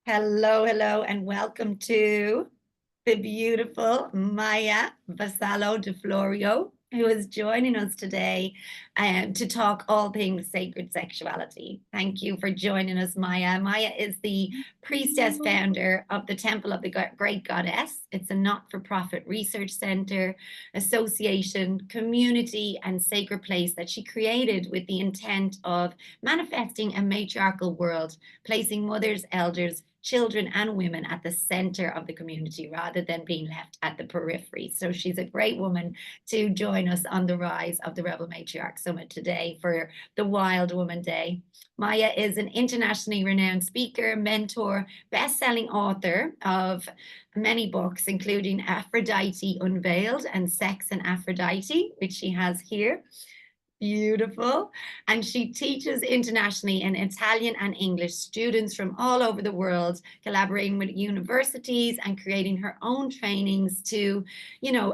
Hello, hello, and welcome to the beautiful Maya Vassallo Di Florio, who is joining us today to talk all things sacred sexuality. Thank you for joining us, Maya. Maya is the priestess founder of the Temple of the Great Goddess. It's a not-for-profit research center, association, community, and sacred place that she created with the intent of manifesting a matriarchal world, placing mothers, elders, children and women at the center of the community rather than being left at the periphery. So she's a great woman to join us on the Rise of the Rebel Matriarch Summit today for the Wild Woman Day. Maya is an internationally renowned speaker, mentor, best-selling author of many books, including Aphrodite Unveiled and Sex and Aphrodite, which she has here. Beautiful. And she teaches internationally in Italian and English, students from all over the world, collaborating with universities and creating her own trainings to,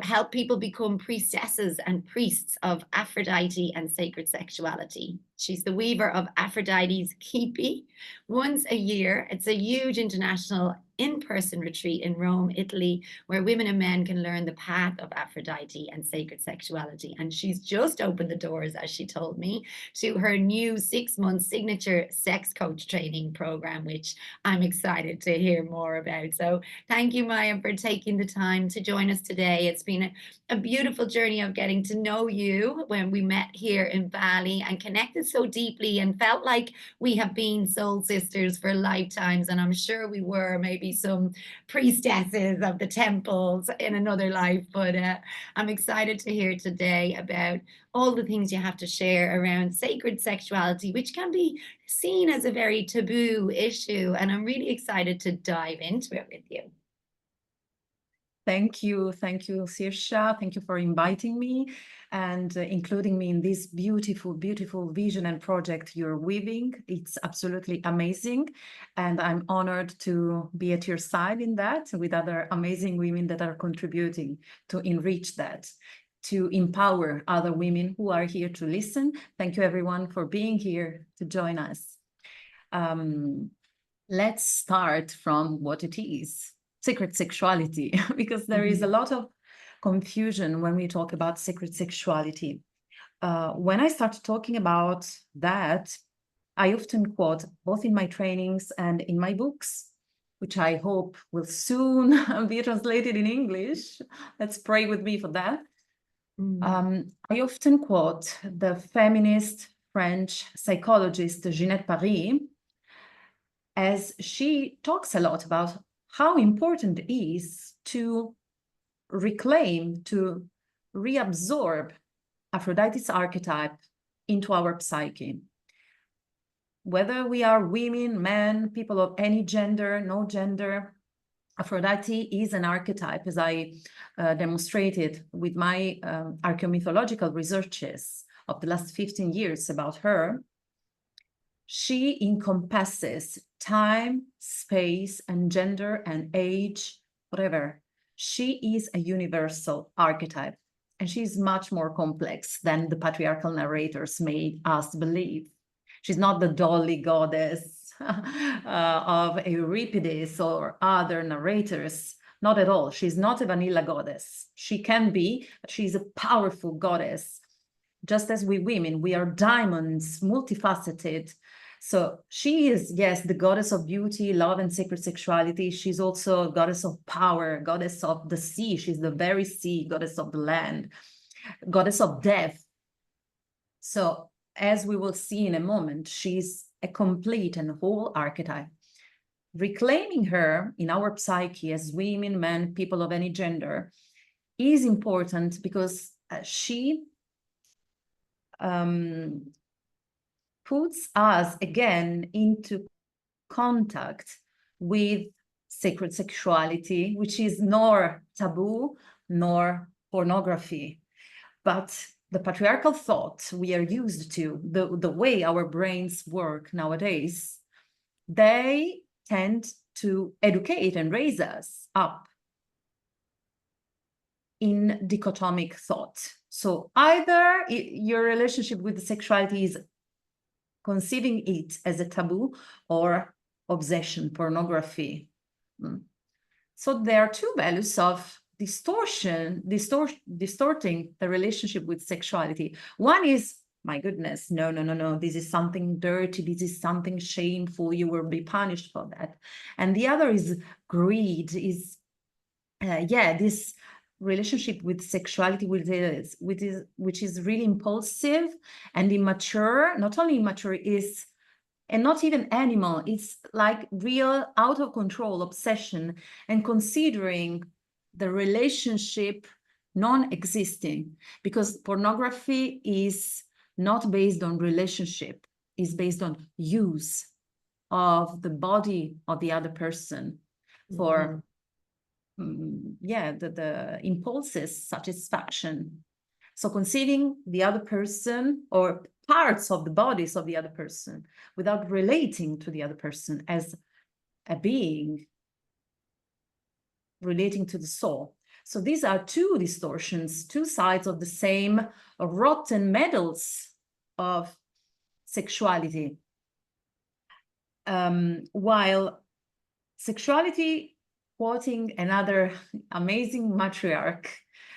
help people become priestesses and priests of Aphrodite and sacred sexuality. She's the weaver of Aphrodite's keepy once a year. It's a huge international in-person retreat in Rome, Italy, where women and men can learn the path of Aphrodite and sacred sexuality. And she's just opened the doors, as she told me, to her new 6-month signature sex coach training program, which I'm excited to hear more about. So thank you, Maya, for taking the time to join us today. It's been a beautiful journey of getting to know you when we met here in Bali and connected so deeply and felt like we have been soul sisters for lifetimes. And I'm sure we were maybe some priestesses of the temples in another life. But I'm excited to hear today about all the things you have to share around sacred sexuality, which can be seen as a very taboo issue. And I'm really excited to dive into it with you. Thank you, Sirsha. Thank you for inviting me and including me in this beautiful, beautiful vision and project you're weaving. It's absolutely amazing. And I'm honored to be at your side in that with other amazing women that are contributing to enrich that, to empower other women who are here to listen. Thank you, everyone, for being here to join us. Let's start from what it is. Sacred sexuality, because there is a lot of confusion when we talk about sacred sexuality. When I started talking about that, I often quote, both in my trainings and in my books, which I hope will soon be translated in English. Let's pray with me for that. I often quote the feminist French psychologist Ginette Paris, as she talks a lot about how important it is to reclaim, to reabsorb Aphrodite's archetype into our psyche. Whether we are women, men, people of any gender, no gender, Aphrodite is an archetype, as I demonstrated with my archaeomythological researches of the last 15 years about her. She encompasses time, space, and gender and age, whatever. She is a universal archetype, and she's much more complex than the patriarchal narrators made us believe. She's not the dolly goddess of Euripides or other narrators. Not at all. She's not a vanilla goddess. She can be, but she's a powerful goddess. Just as we women, we are diamonds, multifaceted. So she is, yes, the goddess of beauty, love, and sacred sexuality. She's also a goddess of power, goddess of the sea. She's the very sea, goddess of the land, goddess of death. So as we will see in a moment, she's a complete and whole archetype. Reclaiming her in our psyche as women, men, people of any gender is important because she puts us again into contact with sacred sexuality, which is nor taboo nor pornography, but the patriarchal thought we are used to, the way our brains work nowadays, they tend to educate and raise us up in dichotomic thought. So either your relationship with the sexuality is conceiving it as a taboo, or obsession, pornography. So there are two values of distorting the relationship with sexuality. One is, my goodness, no, this is something dirty, this is something shameful, you will be punished for that. And the other is greed, this relationship with sexuality which is really impulsive and immature. Not only immature, and not even animal, it's like real out of control obsession, and considering the relationship non-existing, because pornography is not based on relationship, is based on use of the body of the other person for the impulses satisfaction. So considering the other person or parts of the bodies of the other person without relating to the other person as a being relating to the soul. So these are two distortions, two sides of the same rotten medals of sexuality. While sexuality, quoting another amazing matriarch,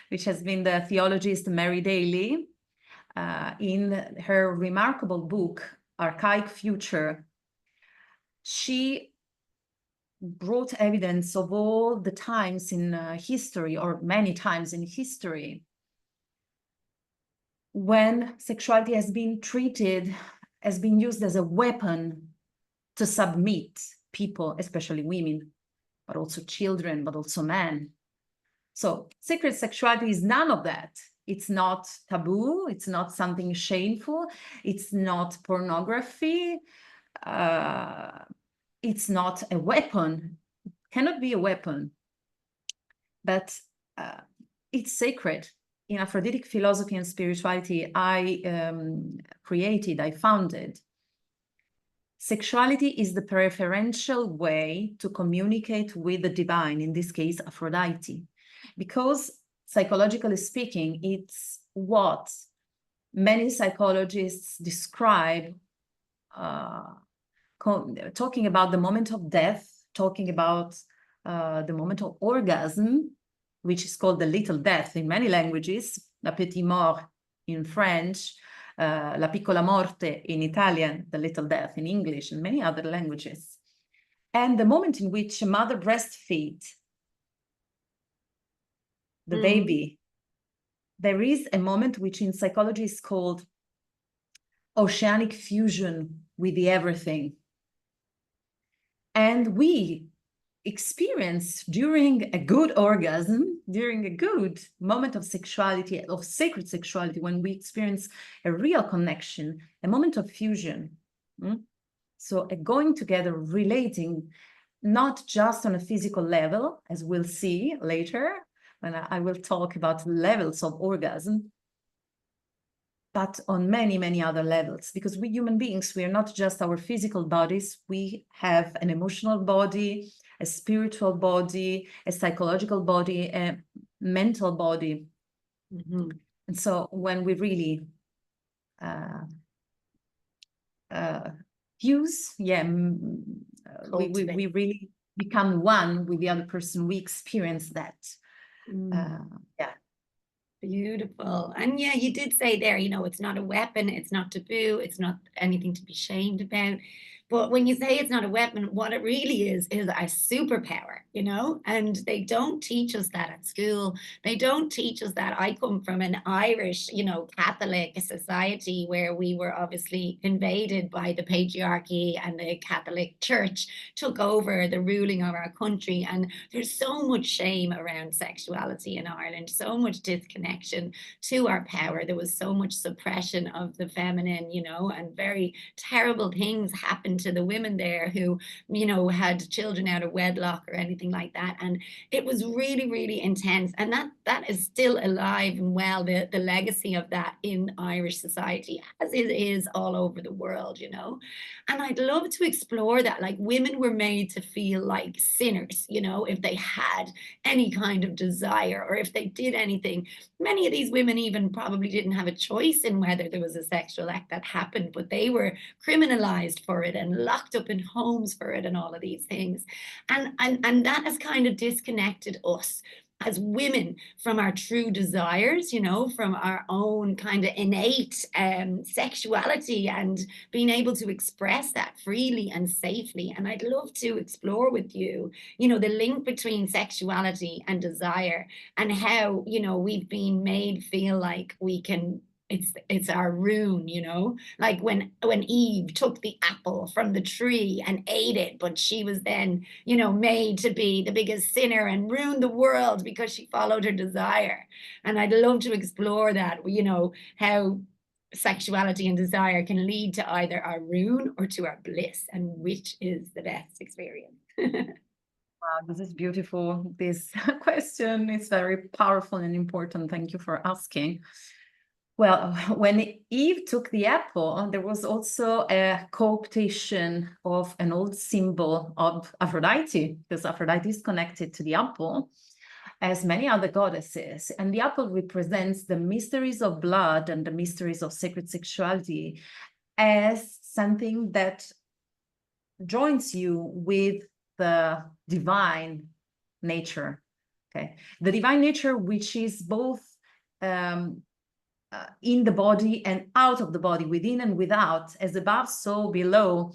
which has been the theologist Mary Daly, in her remarkable book, Archaic Future, she brought evidence of all the times in history, or many times in history, when sexuality has been used as a weapon to submit people, especially women, but also children, but also men. So sacred sexuality is none of that. It's not taboo. It's not something shameful. It's not pornography. It's not a weapon. It cannot be a weapon. But it's sacred. In Aphroditic philosophy and spirituality, I founded. Sexuality is the preferential way to communicate with the divine, in this case, Aphrodite, because psychologically speaking, it's what many psychologists describe, talking about the moment of death, talking about the moment of orgasm, which is called the little death in many languages, la petite mort in French, la piccola morte in Italian, the little death in English, and many other languages. And the moment in which a mother breastfeeds the baby, there is a moment which in psychology is called oceanic fusion with the everything. And we experience during a good orgasm, during a good moment of sexuality, of sacred sexuality, when we experience a real connection, a moment of fusion. So a going together, relating, not just on a physical level, as we'll see later, when I will talk about levels of orgasm, but on many, many other levels, because we human beings, we are not just our physical bodies, we have an emotional body, a spiritual body, a psychological body, a mental body. And so when we really fuse, we really become one with the other person, we experience that. Beautiful. And yeah, you did say there, it's not a weapon, it's not taboo, it's not anything to be shamed about. But when you say it's not a weapon, what it really is a superpower, and they don't teach us that at school. They don't teach us that. I come from an Irish, Catholic society where we were obviously invaded by the patriarchy, and the Catholic Church took over the ruling of our country. And there's so much shame around sexuality in Ireland, so much disconnection to our power. There was so much suppression of the feminine, and very terrible things happened to the women there who, had children out of wedlock or anything like that. And it was really, really intense. And that is still alive and well, the legacy of that in Irish society, as it is all over the world, And I'd love to explore that. Like, women were made to feel like sinners, if they had any kind of desire or if they did anything. Many of these women even probably didn't have a choice in whether there was a sexual act that happened, but they were criminalized for it and locked up in homes for it and all of these things. And that has kind of disconnected us as women from our true desires, you know, from our own kind of innate sexuality and being able to express that freely and safely. And I'd love to explore with you, you know, the link between sexuality and desire, and how, you know, we've been made feel like we can, it's our rune, you know, like when Eve took the apple from the tree and ate it, but she was then, you know, made to be the biggest sinner and ruined the world because she followed her desire. And I'd love to explore that, you know, how sexuality and desire can lead to either our ruin or to our bliss, and which is the best experience. Wow, this is beautiful. This question is very powerful and important. Thank you for asking. Well, when Eve took the apple, there was also a co-optation of an old symbol of Aphrodite, because Aphrodite is connected to the apple, as many other goddesses. And the apple represents the mysteries of blood and the mysteries of sacred sexuality as something that joins you with the divine nature. Okay, the divine nature, which is both in the body and out of the body, within and without, as above, so below,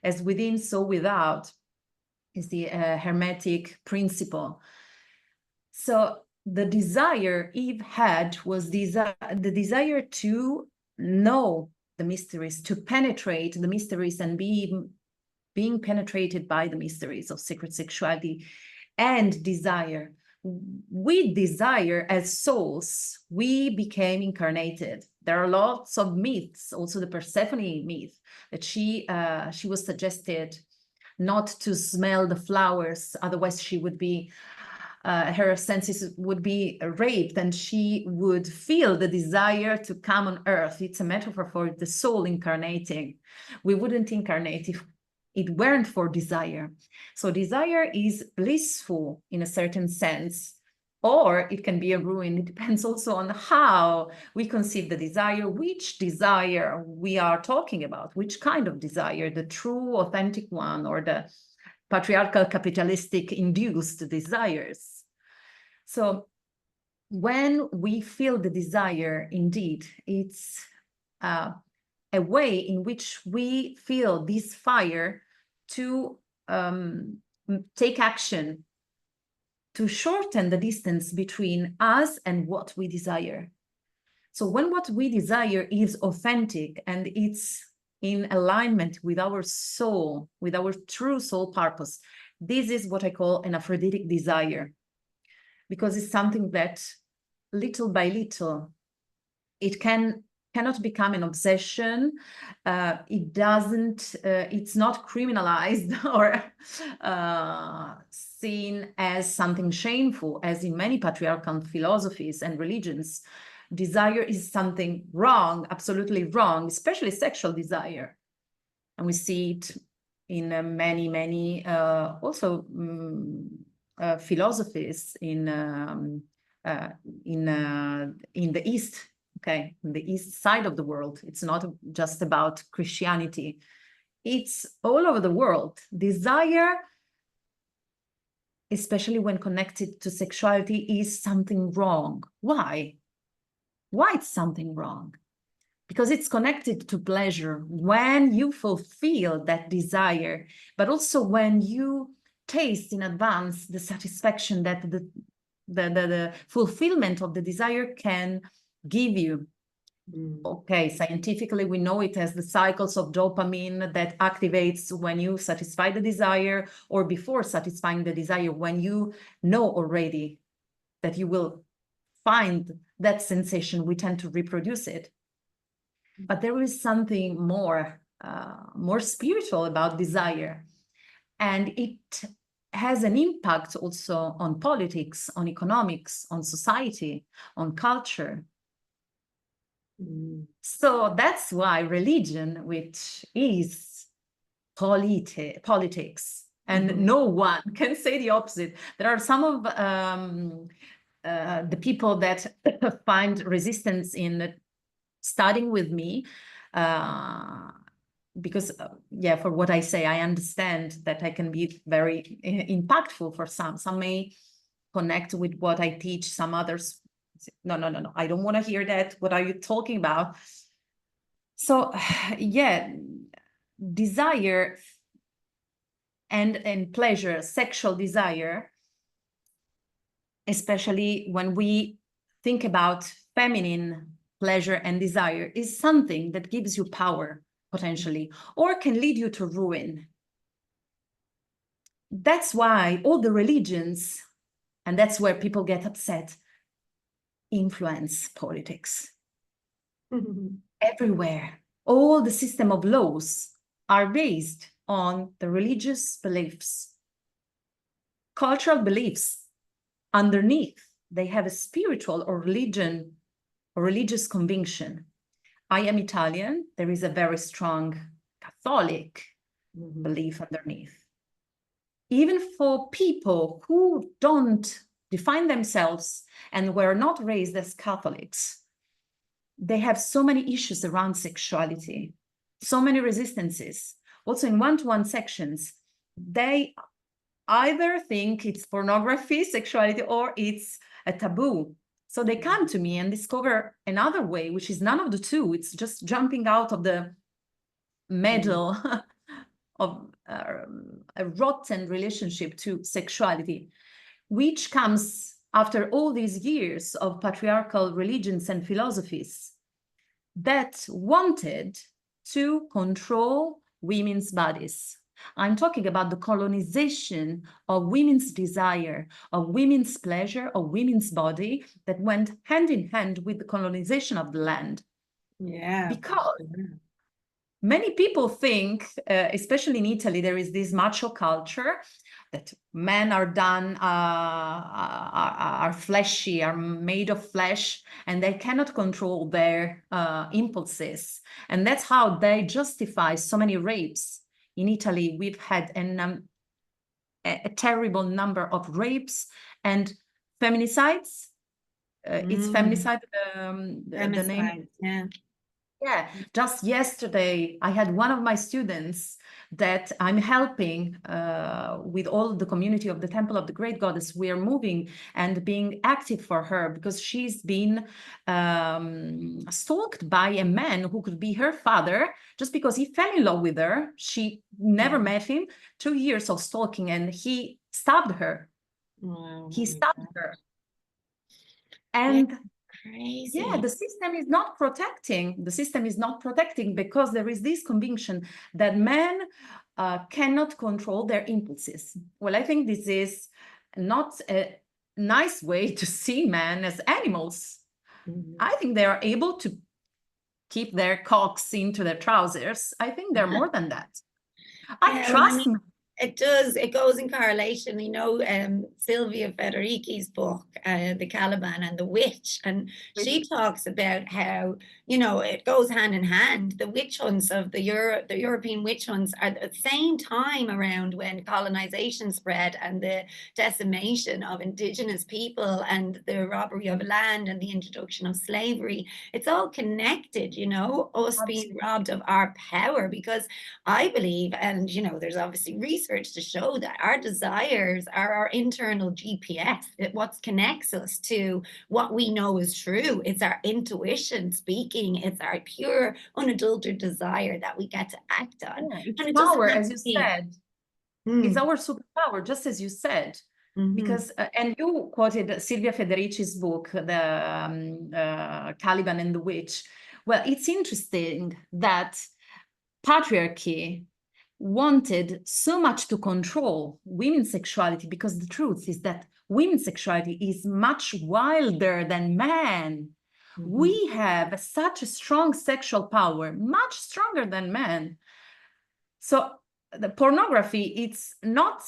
as within, so without, is the Hermetic principle. So the desire Eve had was the desire to know the mysteries, to penetrate the mysteries and being penetrated by the mysteries of sacred sexuality and desire. With desire as souls, we became incarnated. There are lots of myths, also the Persephone myth, that she was suggested not to smell the flowers, otherwise she would be, her senses would be raped, and she would feel the desire to come on earth. It's a metaphor for the soul incarnating. We wouldn't incarnate if it weren't for desire. So desire is blissful in a certain sense, or it can be a ruin. It depends also on how we conceive the desire, which desire we are talking about, which kind of desire, the true, authentic one, or the patriarchal, capitalistic induced desires. So when we feel the desire, indeed, it's a way in which we feel this fire to take action, to shorten the distance between us and what we desire. So when what we desire is authentic and it's in alignment with our soul, with our true soul purpose, this is what I call an Aphroditic desire, because it's something that little by little, it cannot become an obsession. It's not criminalized or seen as something shameful, as in many patriarchal philosophies and religions. Desire is something wrong, absolutely wrong, especially sexual desire. And we see it in many also philosophies in the East. Okay, in the East side of the world. It's not just about Christianity. It's all over the world. Desire, especially when connected to sexuality, is something wrong. Why? Why it's something wrong? Because it's connected to pleasure. When you fulfill that desire, but also when you taste in advance the satisfaction that the fulfillment of the desire can give you. Okay, scientifically, we know it as the cycles of dopamine that activates when you satisfy the desire, or before satisfying the desire, when you know already that you will find that sensation, we tend to reproduce it. But there is something more spiritual about desire, and it has an impact also on politics, on economics, on society, on culture. So that's why religion, which is politics, and no one can say the opposite. There are some of the people that find resistance in studying with me because yeah, for what I say, I understand that I can be very impactful for some. Some may connect with what I teach, some others say, no, no, no, no, I don't want to hear that. What are you talking about? So yeah, desire and pleasure, sexual desire, especially when we think about feminine pleasure and desire, is something that gives you power potentially, or can lead you to ruin. That's why all the religions, and that's where people get upset, influence politics. Everywhere, all the system of laws are based on the religious beliefs, cultural beliefs. Underneath, they have a spiritual or religion or religious conviction. I am Italian. There is a very strong Catholic belief underneath. Even for people who don't define themselves and were not raised as Catholics, they have so many issues around sexuality, so many resistances. Also in one-to-one sections, they either think it's pornography, sexuality, or it's a taboo. So they come to me and discover another way, which is none of the two. It's just jumping out of the middle of a rotten relationship to sexuality, which comes after all these years of patriarchal religions and philosophies that wanted to control women's bodies. I'm talking about the colonization of women's desire, of women's pleasure, of women's body that went hand in hand with the colonization of the land. Yeah. Because many people think, especially in Italy, there is this macho culture that men are done, are fleshy, are made of flesh, and they cannot control their impulses. And that's how they justify so many rapes. In Italy, we've had a terrible number of rapes and feminicides. It's feminicide, the name. Yeah. Yeah, just yesterday, I had one of my students that I'm helping with all the community of the Temple of the Great Goddess. We are moving and being active for her because she's been stalked by a man who could be her father just because he fell in love with her. She never met him, 2 years of stalking, and he stabbed her. Wow. He stabbed her. And crazy. yeah, the system is not protecting. The system is not protecting because there is this conviction that men cannot control their impulses. Well, I think this is not a nice way to see men as animals. I think they are able to keep their cocks into their trousers. I think they're more than that. I trust men. It does. It goes in correlation. Sylvia Federici's book, The Caliban and the Witch, and she talks about how, it goes hand in hand. The witch hunts of the European witch hunts are at the same time around when colonization spread and the decimation of indigenous people and the robbery of land and the introduction of slavery. It's all connected, us being robbed of our power, because I believe, and there's obviously research to show that our desires are our internal GPS. What connects us to what we know is true. It's our intuition speaking. It's our pure, unadulterated desire that we get to act on. Yeah, it's and it power, as you said. It's Mm. our superpower, just as you said. Because, and you quoted Silvia Federici's book, the Caliban and the Witch. Well, it's interesting that patriarchy wanted so much to control women's sexuality, because the truth is that women's sexuality is much wilder than men. We have such a strong sexual power, much stronger than men. So the pornography, it's not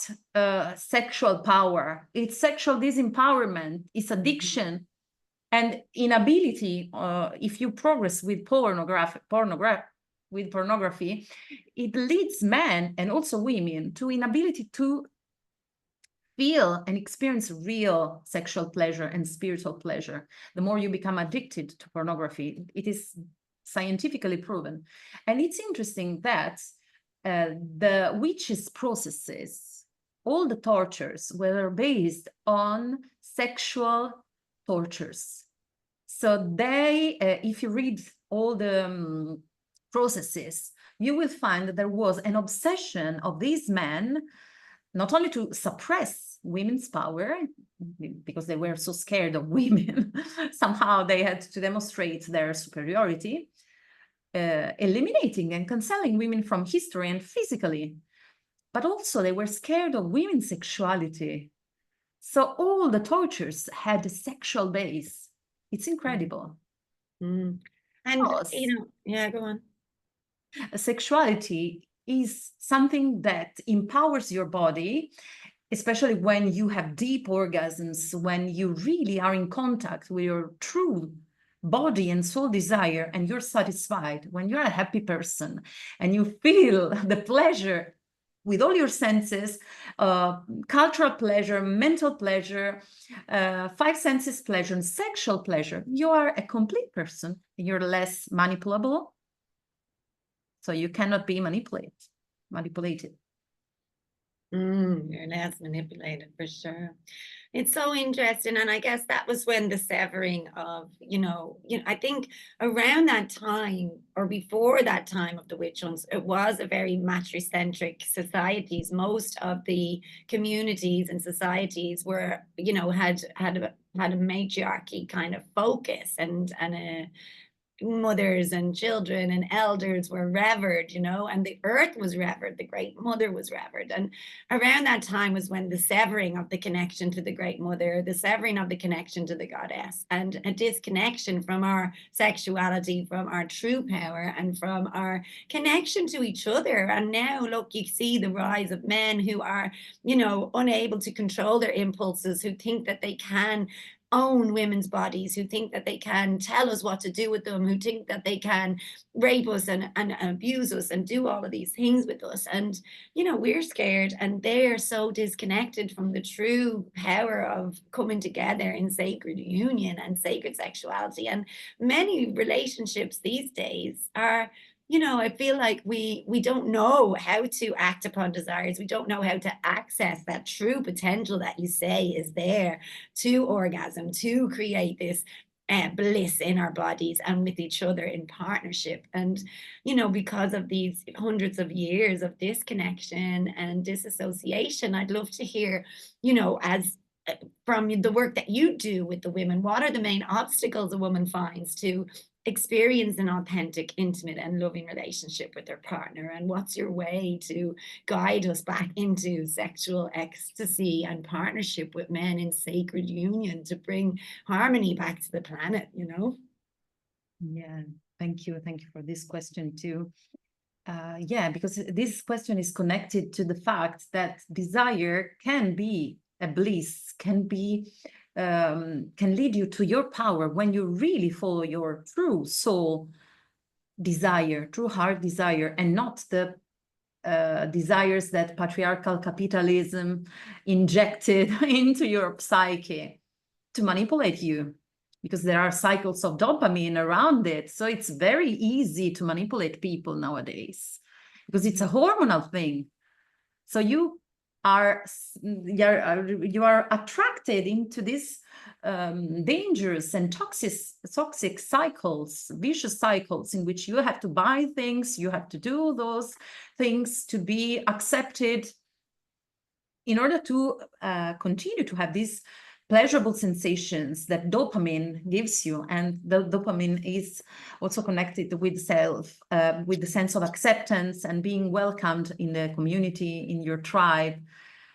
sexual power, it's sexual disempowerment, it's addiction and inability. If you progress with pornography, it leads men and also women to inability to feel and experience real sexual pleasure and spiritual pleasure. The more you become addicted to pornography, it is scientifically proven. And it's interesting that the witches' processes, all the tortures were based on sexual tortures. So they, if you read all the processes, you will find that there was an obsession of these men, not only to suppress women's power, because they were so scared of women, somehow they had to demonstrate their superiority, eliminating and canceling women from history and physically, but also they were scared of women's sexuality. So all the tortures had a sexual base. It's incredible. Mm. And, Because yeah, go on. sexuality is something that empowers your body, especially when you have deep orgasms, when you really are in contact with your true body and soul desire, and you're satisfied, when you're a happy person and you feel the pleasure with all your senses, cultural pleasure, mental pleasure, five senses pleasure, and sexual pleasure, you are a complete person. You're less manipulable. So you cannot be manipulated. You're less manipulated for sure. It's so interesting, and I guess that was when the severing of, I think around that time or before that time of the witch hunts, it was a very matricentric societies. Most of the communities and societies were, had a matriarchy kind of focus, and a mothers and children and elders were revered, and the earth was revered, the great mother was revered. And around that time was when the severing of the connection to the great mother, the severing of the connection to the goddess, and a disconnection from our sexuality, from our true power, and from our connection to each other. And now, look, you see the rise of men who are, unable to control their impulses, who think that they can own women's bodies, who think that they can tell us what to do with them, who think that they can rape us and abuse us and do all of these things with us. And, we're scared, and they're so disconnected from the true power of coming together in sacred union and sacred sexuality. And many relationships these days are, I feel like we don't know how to act upon desires. We don't know how to access that true potential that you say is there to orgasm, to create this bliss in our bodies and with each other in partnership. And, because of these hundreds of years of disconnection and disassociation, I'd love to hear, as from the work that you do with the women, what are the main obstacles a woman finds to experience an authentic, intimate, and loving relationship with their partner? And what's your way to guide us back into sexual ecstasy and partnership with men in sacred union to bring harmony back to the planet, Yeah, thank you. Thank you for this question too. Yeah, because this question is connected to the fact that desire can be a bliss, can lead you to your power when you really follow your true soul desire, true heart desire, and not the desires that patriarchal capitalism injected into your psyche to manipulate you, because there are cycles of dopamine around it. So it's very easy to manipulate people nowadays because it's a hormonal thing. So you are attracted into these dangerous and toxic cycles, vicious cycles, in which you have to buy things, you have to do those things to be accepted in order to continue to have these pleasurable sensations that dopamine gives you. And the dopamine is also connected with self, with the sense of acceptance and being welcomed in the community, in your tribe.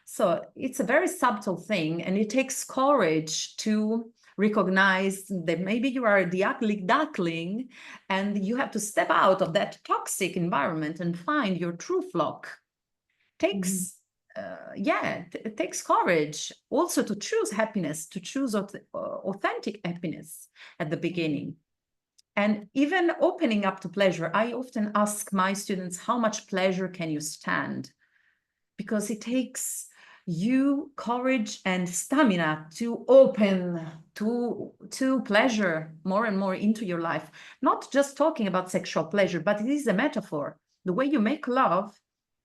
So it's a very subtle thing, and it takes courage to recognize that maybe you are the ugly duckling and you have to step out of that toxic environment and find your true flock. Takes it takes courage also to choose happiness, to choose authentic happiness at the beginning. And even opening up to pleasure, I often ask my students, how much pleasure can you stand? Because it takes you courage and stamina to open to pleasure more and more into your life. Not just talking about sexual pleasure, but it is a metaphor. The way you make love,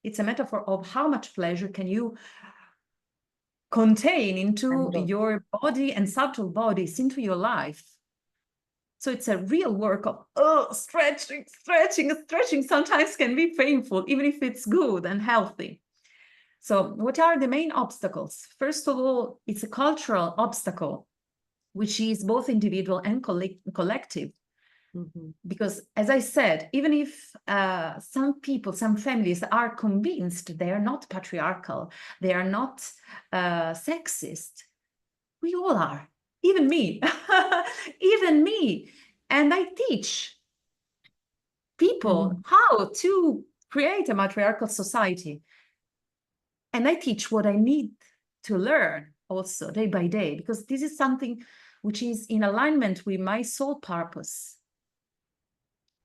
it's a metaphor of how much pleasure can you contain into your body and subtle bodies into your life. So it's a real work of stretching. Sometimes can be painful, even if it's good and healthy. So what are the main obstacles? First of all, it's a cultural obstacle, which is both individual and collective. Because, as I said, even if some people, some families are convinced they are not patriarchal, they are not sexist, we all are, even me, even me. And I teach people how to create a matriarchal society. And I teach what I need to learn also day by day, because this is something which is in alignment with my soul purpose.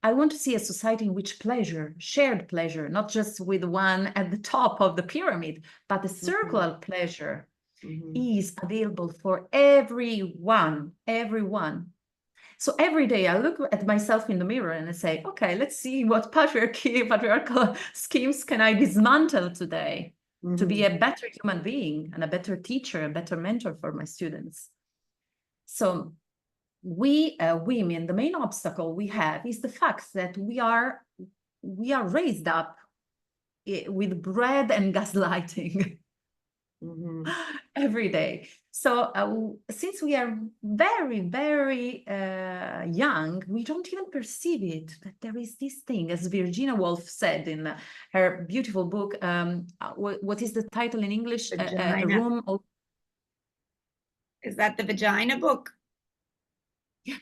I want to see a society in which pleasure, shared pleasure, not just with one at the top of the pyramid, but the circular pleasure is available for everyone. So every day I look at myself in the mirror and I say, okay, let's see what patriarchal schemes can I dismantle today to be a better human being and a better teacher, a better mentor for my students. So we women, the main obstacle we have is the fact that we are raised up with bread and gaslighting every day. So since we are very, very young, we don't even perceive it, that there is this thing, as Virginia Woolf said in her beautiful book. What is the title in English? A room of... Is that the vagina book?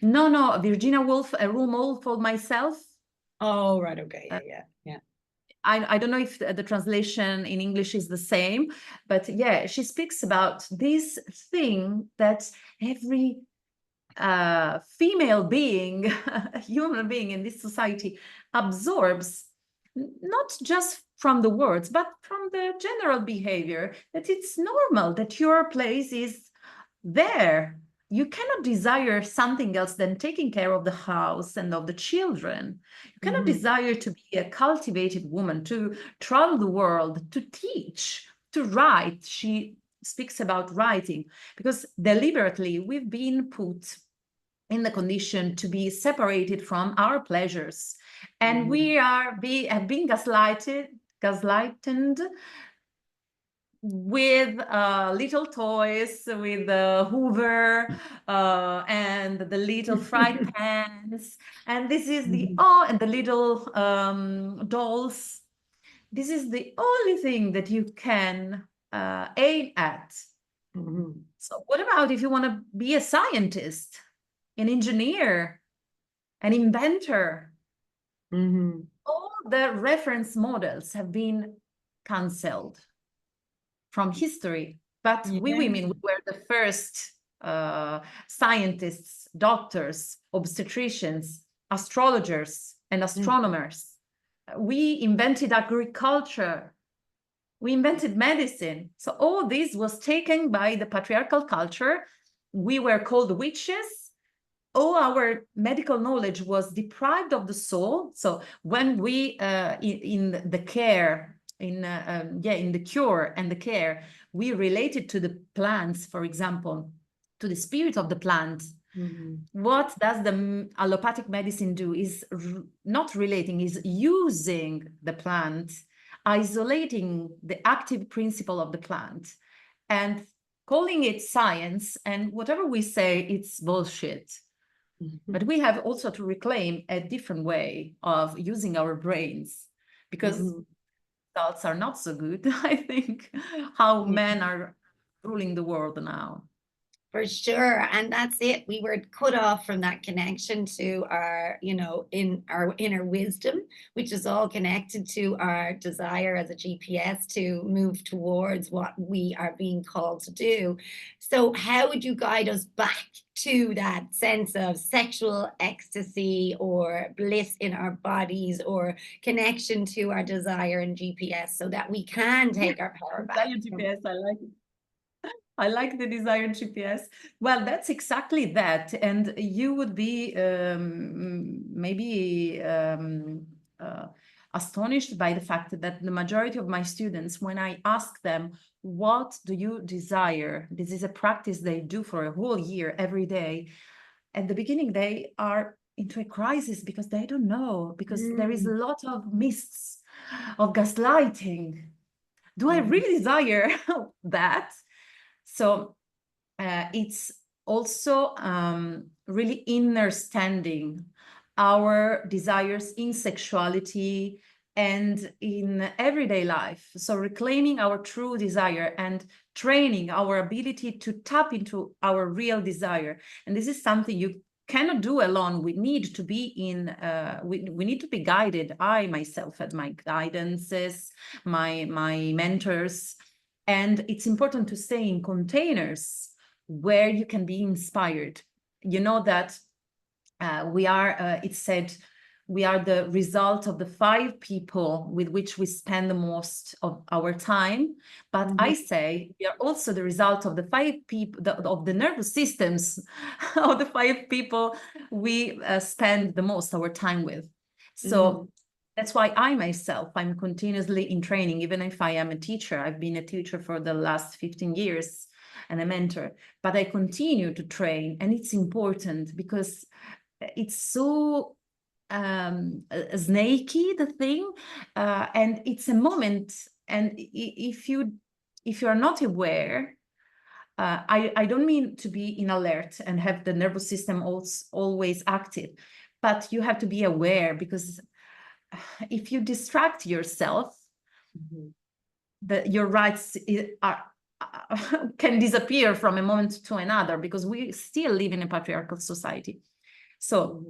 No, Virginia Woolf, A Room All for Myself. Oh, right. Okay. Yeah. I don't know if the translation in English is the same, but yeah, she speaks about this thing that every female being, human being in this society absorbs, not just from the words, but from the general behavior, that it's normal, that your place is there. You cannot desire something else than taking care of the house and of the children. You cannot desire to be a cultivated woman, to travel the world, to teach, to write. She speaks about writing because deliberately we've been put in the condition to be separated from our pleasures. And we have been gaslighted with little toys, with the Hoover and the little fry pans, and this is and the little dolls. This is the only thing that you can aim at. So what about if you want to be a scientist, an engineer, an inventor? All the reference models have been cancelled from history, but we women were the first scientists, doctors, obstetricians, astrologers, and astronomers. We invented agriculture. We invented medicine. So all this was taken by the patriarchal culture. We were called witches. All our medical knowledge was deprived of the soul. So when we, in the care, in the cure and the care, we related to the plants, for example, to the spirit of the plant. What does the allopathic medicine do? Is not relating, is using the plant, isolating the active principle of the plant and calling it science, and whatever we say, it's bullshit. But we have also to reclaim a different way of using our brains, because results are not so good, I think, how men are ruling the world now. For sure. And that's it. We were cut off from that connection to our, in our inner wisdom, which is all connected to our desire as a GPS to move towards what we are being called to do. So, how would you guide us back to that sense of sexual ecstasy or bliss in our bodies or connection to our desire and GPS so that we can take our power back? Desire GPS, I like it. I like the desired GPS. Well, that's exactly that. And you would be maybe astonished by the fact that the majority of my students, when I ask them, what do you desire? This is a practice they do for a whole year, every day. At the beginning, they are into a crisis because they don't know, because there is a lot of mists of gaslighting. Do I really desire that? So it's also really understanding our desires in sexuality and in everyday life. So reclaiming our true desire and training our ability to tap into our real desire. And this is something you cannot do alone. We need to be we need to be guided. I myself had my guidances, my mentors. And it's important to stay in containers where you can be inspired. You know that it's said, we are the result of the 5 people with which we spend the most of our time. But I say we are also the result of the 5 people, of the nervous systems of the 5 people we spend the most our time with. So that's why I myself, I'm continuously in training, even if I am a teacher. I've been a teacher for the last 15 years and a mentor, but I continue to train. And it's important because it's so snaky, the thing, and it's a moment. And if you are not aware, I don't mean to be in alert and have the nervous system always active, but you have to be aware, because if you distract yourself, your rights can disappear from a moment to another, because we still live in a patriarchal society. So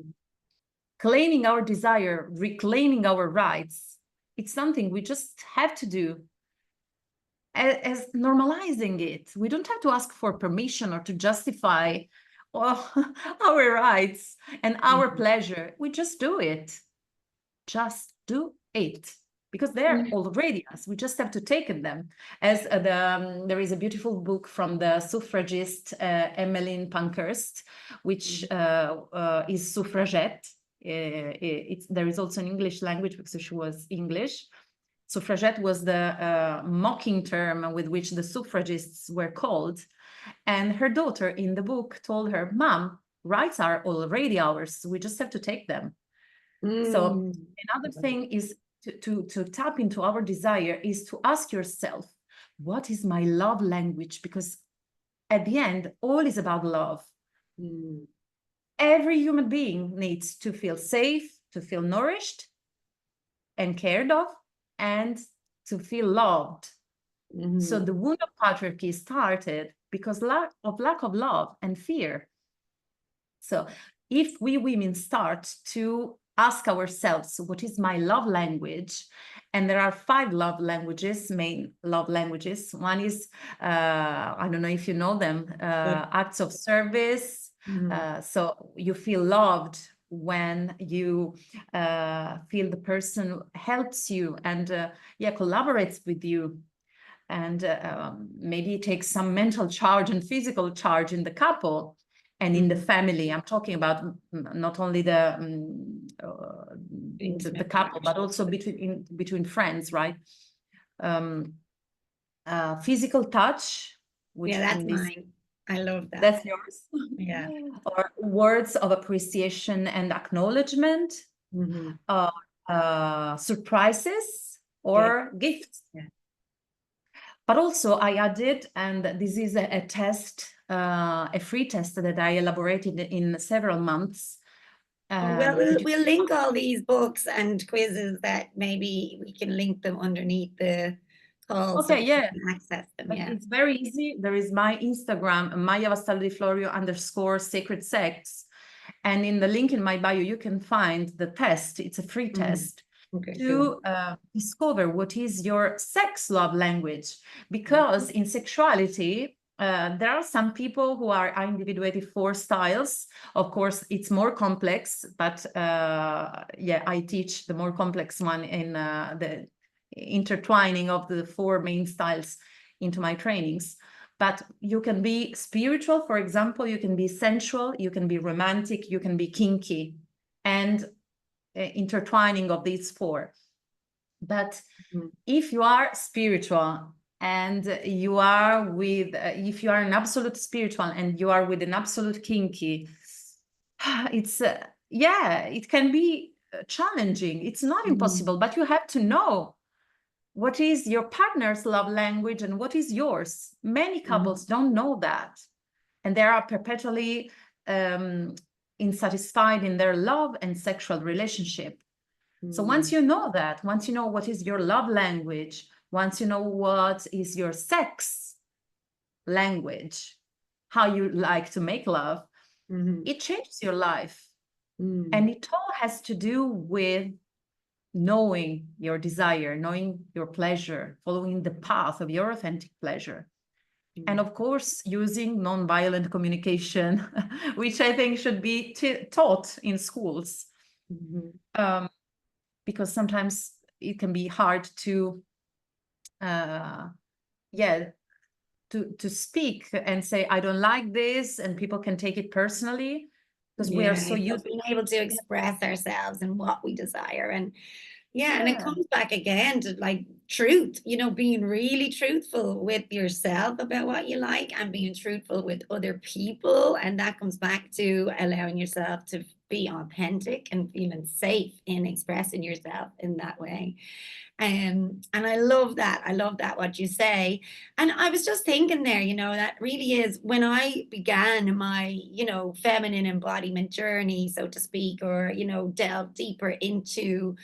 claiming our desire, reclaiming our rights, it's something we just have to do, as normalizing it. We don't have to ask for permission or to justify our rights and our pleasure. We just do it. Just do it, because they're already us. We just have to take them. As there is a beautiful book from the suffragist Emmeline Pankhurst, which is suffragette. There is also an English language because she was English. Suffragette was the mocking term with which the suffragists were called. And her daughter in the book told her, "Mom, rights are already ours. We just have to take them." So another thing is to tap into our desire is to ask yourself, what is my love language? Because at the end, all is about love. Every human being needs to feel safe, to feel nourished and cared of, and to feel loved. So the wound of patriarchy started because lack of love and fear. So if we women start to ask ourselves, what is my love language? And there are 5 love languages, main love languages. One is, I don't know if you know them, acts of service. So you feel loved when you feel the person helps you and collaborates with you. And maybe takes some mental charge and physical charge in the couple. And in the family, I'm talking about not only the couple, but also between friends, right? Physical touch, which that's mine. I love that. That's yours. Yeah. Or words of appreciation and acknowledgement, surprises or gifts. Yeah. But also I added, and this is a test, a free test that I elaborated in several months. Well, we'll link all these books and quizzes that maybe we can link them underneath the call so Okay, people yeah. can access them. But Yeah. it's very easy. There is my Instagram, Maya Vassallo Di Florio _sacred sex. And in the link in my bio, you can find the test. It's a free test Okay, cool. to discover what is your sex love language. Because in sexuality, there are some people who are individuated 4 styles. Of course, it's more complex, but yeah, I teach the more complex one in the intertwining of the 4 main styles into my trainings. But you can be spiritual, for example, you can be sensual, you can be romantic, you can be kinky, and intertwining of these 4. But if you are spiritual and you are with, if you are an absolute spiritual and you are with an absolute kinky, it's, yeah, it can be challenging. It's not impossible, but you have to know what is your partner's love language and what is yours. Many couples don't know that. And they are perpetually insatisfied in their love and sexual relationship. So once you know that, once you know what is your love language, once you know what is your sex language, how you like to make love, it changes your life. And it all has to do with knowing your desire, knowing your pleasure, following the path of your authentic pleasure. And of course, using non-violent communication, which I think should be taught in schools. Because sometimes it can be hard to, to speak and say, I don't like this, and people can take it personally because we are so used being able to express ourselves and what we desire. And and it Yeah. comes back again to like truth, being really truthful with yourself about what you like and being truthful with other people. And that comes back to allowing yourself to be authentic and feeling safe in expressing yourself in that way. And I love that. I love that, what you say. And I was just thinking there, that really is when I began my, feminine embodiment journey, so to speak, or, delve deeper into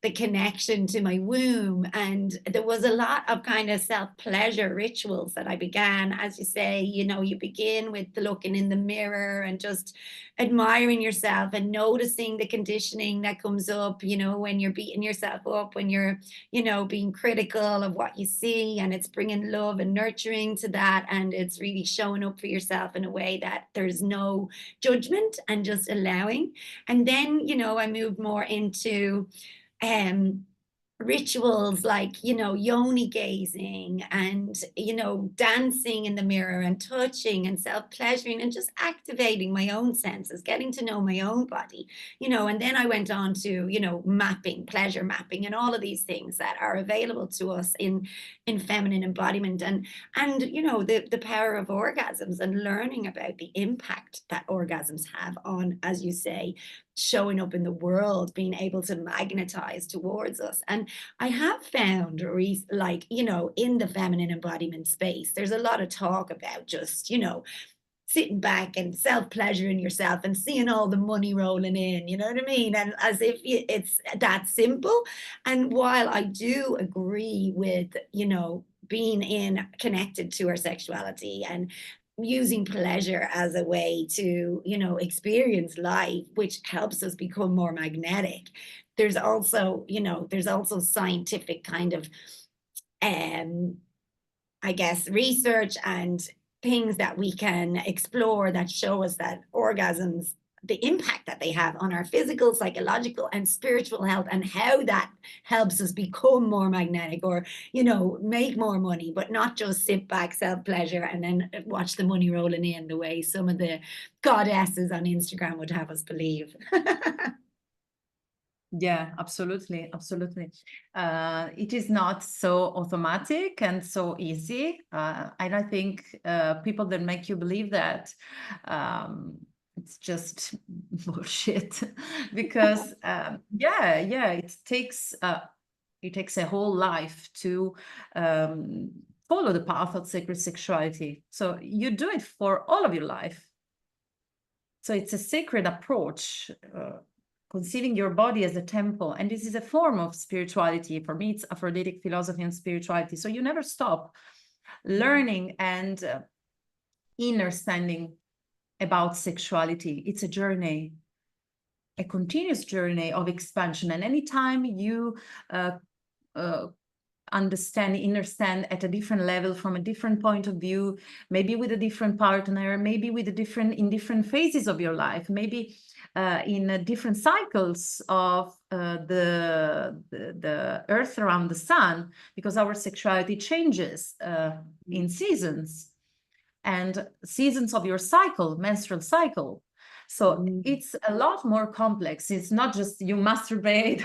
the connection to my womb. And there was a lot of kind of self-pleasure rituals that I began. As you say, you begin with looking in the mirror and just admiring yourself and noticing the conditioning that comes up, when you're beating yourself up, when you're, being critical of what you see, and it's bringing love and nurturing to that. And it's really showing up for yourself in a way that there's no judgment and just allowing. And then, I moved more into rituals like, yoni gazing and, dancing in the mirror and touching and self-pleasuring and just activating my own senses, getting to know my own body, and then I went on to, mapping, pleasure mapping, and all of these things that are available to us in feminine embodiment, and the power of orgasms and learning about the impact that orgasms have on, as you say, showing up in the world, being able to magnetize towards us. And I have found, like, in the feminine embodiment space, there's a lot of talk about just, sitting back and self-pleasuring yourself and seeing all the money rolling in, you know what I mean? And as if it's that simple. And while I do agree with, being connected to our sexuality and using pleasure as a way to, experience life, which helps us become more magnetic, there's also, scientific kind of, I guess, research and things that we can explore that show us that orgasms, the impact that they have on our physical, psychological, and spiritual health, and how that helps us become more magnetic or, make more money, but not just sit back, self-pleasure, and then watch the money rolling in the way some of the goddesses on Instagram would have us believe. Yeah, absolutely, absolutely. It is not so automatic and so easy. And I think people that make you believe that it's just bullshit because it takes a whole life to follow the path of sacred sexuality. So you do it for all of your life. So it's a sacred approach. conceiving your body as a temple. And this is a form of spirituality. For me, it's Aphroditic philosophy and spirituality. So you never stop learning and understanding about sexuality. It's a journey, a continuous journey of expansion. And anytime you understand at a different level, from a different point of view, maybe with a different partner, maybe with in different phases of your life, maybe in different cycles of the earth around the sun, because our sexuality changes in seasons and seasons of your cycle, menstrual cycle. So it's a lot more complex. It's not just you masturbate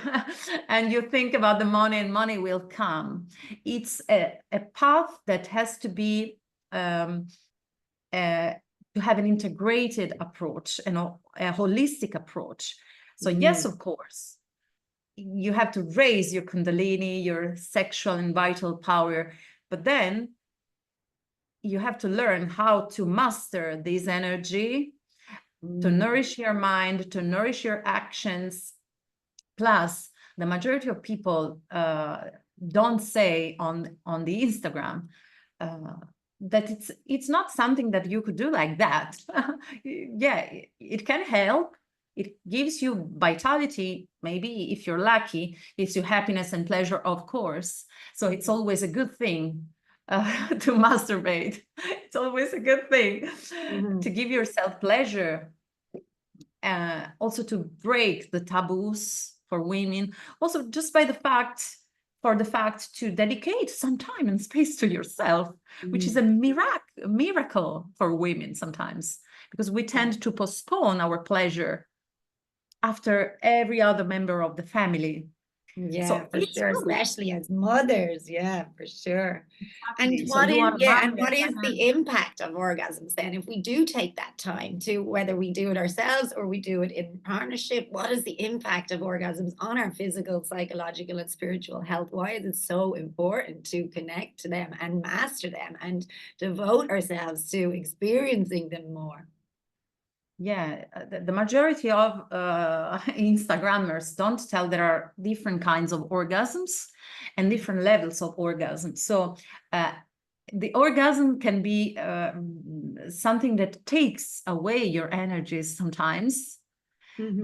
and you think about the money and money will come. It's a path that has to be to have an integrated approach and a holistic approach. So yes, of course, you have to raise your kundalini, your sexual and vital power, but then you have to learn how to master this energy, to nourish your mind, to nourish your actions. Plus, the majority of people don't say on the Instagram that it's not something that you could do like that. Yeah, it can help. It gives you vitality, maybe if you're lucky, gives you happiness and pleasure, of course. So it's always a good thing to masturbate. It's always a good thing to give yourself pleasure. Also to break the taboos for women. Also just by the fact to dedicate some time and space to yourself, which is a miracle for women sometimes, because we tend to postpone our pleasure after every other member of the family. Yeah, So for sure, good. especially as mothers. Yeah, for sure. Exactly. And So what you is, are yeah, and mother what is the impact of orgasms then? If we do take that time to, whether we do it ourselves or we do it in partnership, what is the impact of orgasms on our physical, psychological, and spiritual health? Why is it so important to connect to them and master them and devote ourselves to experiencing them more? Yeah, the majority of Instagrammers don't tell there are different kinds of orgasms and different levels of orgasm. So the orgasm can be something that takes away your energies sometimes,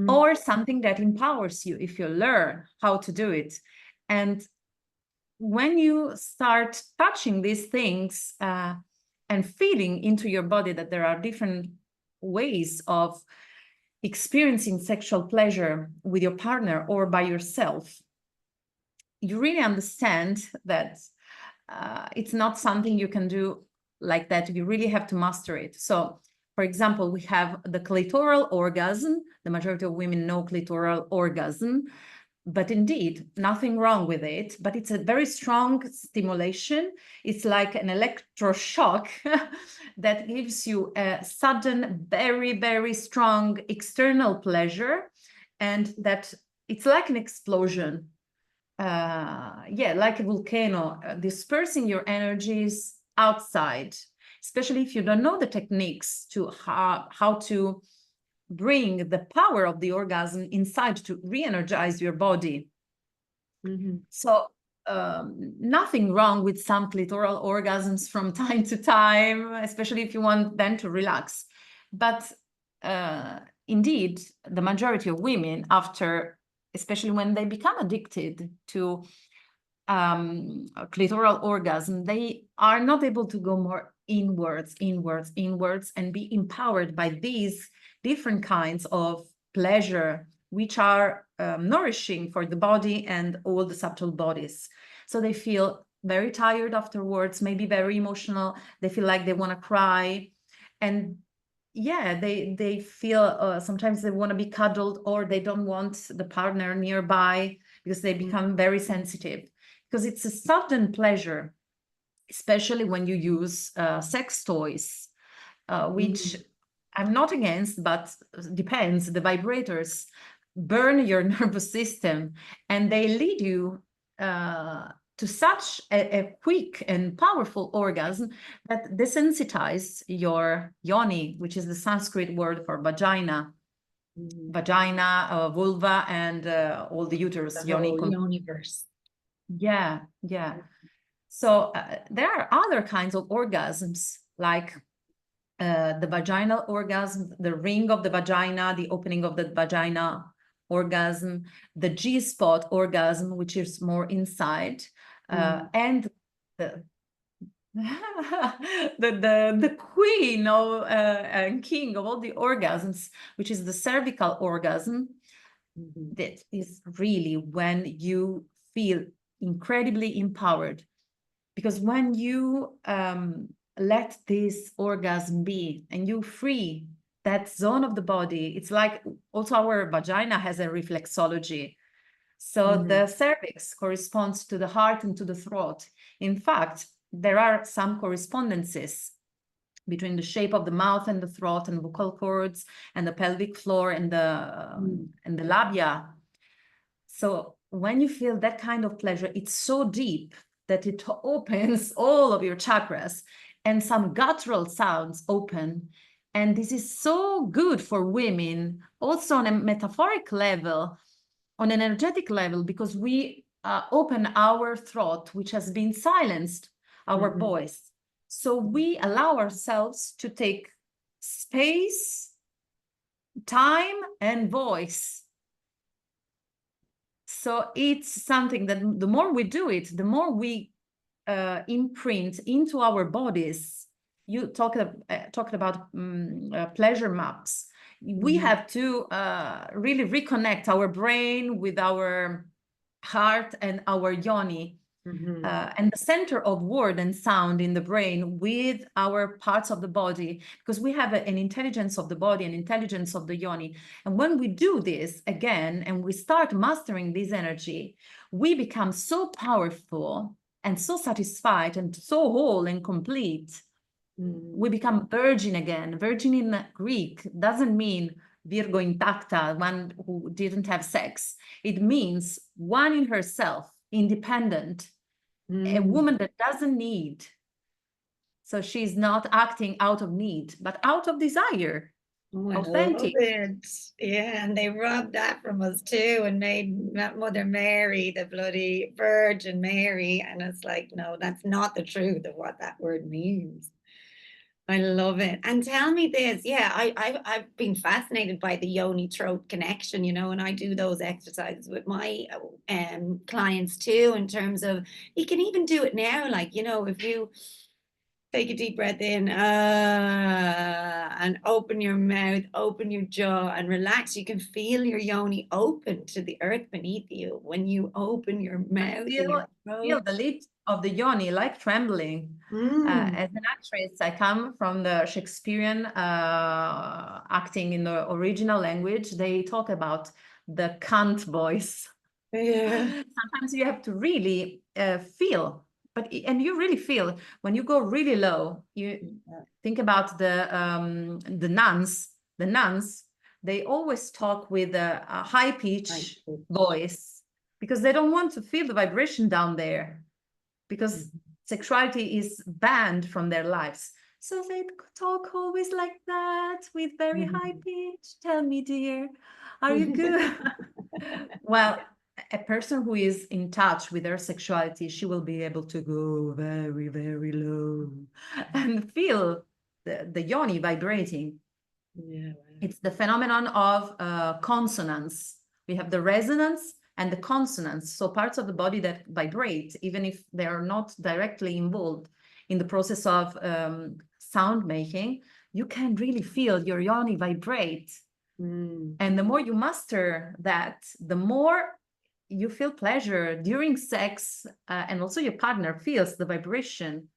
or something that empowers you if you learn how to do it. And when you start touching these things and feeling into your body that there are different ways of experiencing sexual pleasure with your partner or by yourself, you really understand that it's not something you can do like that. You really have to master it. So, for example, we have the clitoral orgasm. The majority of women know clitoral orgasm, but indeed, nothing wrong with it. But it's a very strong stimulation. It's like an electroshock that gives you a sudden, very, very strong external pleasure. And that it's like an explosion. Yeah, like a volcano, dispersing your energies outside, especially if you don't know the techniques to how to bring the power of the orgasm inside to re-energize your body. So nothing wrong with some clitoral orgasms from time to time, especially if you want them to relax. But indeed, the majority of women, after, especially when they become addicted to clitoral orgasm, they are not able to go more inwards, and be empowered by these different kinds of pleasure, which are nourishing for the body and all the subtle bodies. So they feel very tired afterwards, maybe very emotional. They feel like they want to cry. And yeah, they feel sometimes they want to be cuddled, or they don't want the partner nearby because they become very sensitive. Because it's a sudden pleasure, especially when you use sex toys, which I'm not against, but depends. The vibrators burn your nervous system, and they lead you to such a quick and powerful orgasm that desensitize your yoni, which is the Sanskrit word for vagina. vagina, vulva, and all the uterus, The yoni. whole universe. Yeah, yeah. So there are other kinds of orgasms, like the vaginal orgasm, the ring of the vagina, the opening of the vagina orgasm, the G-spot orgasm, which is more inside, and the the queen of and king of all the orgasms, which is the cervical orgasm. That is really when you feel incredibly empowered, because when you let this orgasm be and you free that zone of the body, it's like also our vagina has a reflexology. So the cervix corresponds to the heart and to the throat. In fact, there are some correspondences between the shape of the mouth and the throat and vocal cords and the pelvic floor and the labia. So when you feel that kind of pleasure, it's so deep that it opens all of your chakras, and some guttural sounds open. And this is so good for women, also on a metaphoric level, on an energetic level, because we open our throat, which has been silenced, our voice. So we allow ourselves to take space, time, and voice. So it's something that the more we do it, the more we imprint into our bodies. You talked about pleasure maps. We have to really reconnect our brain with our heart and our yoni, and the center of word and sound in the brain with our parts of the body, because we have an intelligence of the body, an intelligence of the yoni. And when we do this again and we start mastering this energy, we become so powerful and so satisfied and so whole and complete. We become virgin again. Virgin in Greek doesn't mean virgo intacta, one who didn't have sex. It means one in herself, independent, a woman that doesn't need. So she's not acting out of need, but out of desire. Oh, I love Authentic. it. Yeah, and they robbed that from us too and made Mother Mary the bloody Virgin Mary. And it's like, no, that's not the truth of what that word means. I love it. And tell me this, yeah, I've been fascinated by the yoni throat connection, and I do those exercises with my clients too, in terms of you can even do it now, like, if you take a deep breath in, and open your mouth, open your jaw, and relax. You can feel your yoni open to the earth beneath you when you open your mouth and your Feel throat. the lips of the yoni like trembling. As an actress, I come from the Shakespearean acting in the original language. They talk about the cunt voice. Yeah. Sometimes you have to really feel, and you really feel when you go really low. You think about the nuns. The nuns, they always talk with a high pitch voice because they don't want to feel the vibration down there, because sexuality is banned from their lives. So they talk always like that with very high pitch. Tell me, dear, are you good? Well, a person who is in touch with their sexuality, she will be able to go very, very low and feel the yoni vibrating. Yeah. It's the phenomenon of consonance. We have the resonance and the consonance, so parts of the body that vibrate, even if they are not directly involved in the process of sound making. You can really feel your yoni vibrate. And the more you master that, the more you feel pleasure during sex, and also your partner feels the vibration.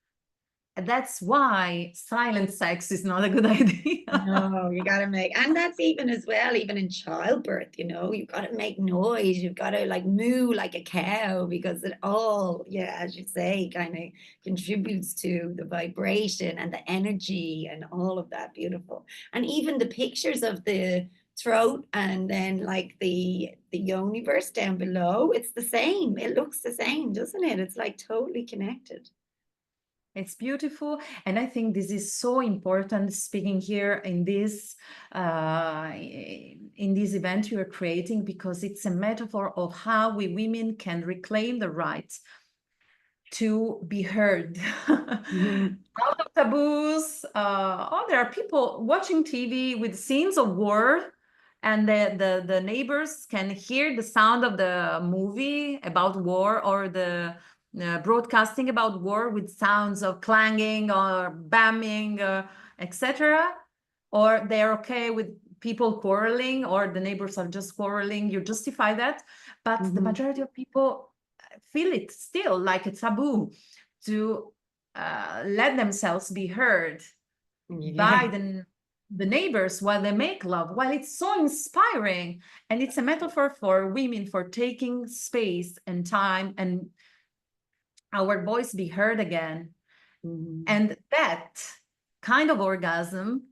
And that's why silent sex is not a good idea. No, you got to make, and that's even as well, even in childbirth, you've got to make noise. You've got to like moo like a cow, because it all, yeah, as you say, kind of contributes to the vibration and the energy and all of that. Beautiful. And even the pictures of the throat and then like the universe down below, it's the same. It looks the same, doesn't it? It's like totally connected. It's beautiful, and I think this is so important. Speaking here in this event you are creating, because it's a metaphor of how we women can reclaim the right to be heard. Mhm. Out of taboos. There are people watching TV with scenes of war, and the neighbors can hear the sound of the movie about war, or the broadcasting about war with sounds of clanging or bombing, etc. Or they're okay with people quarreling, or the neighbors are just quarreling. You justify that, but the majority of people feel it still like a taboo to let themselves be heard by Yeah. the neighbors while they make love, while it's so inspiring. And it's a metaphor for women, for taking space and time and our voice be heard again. Mhm. And that kind of orgasm,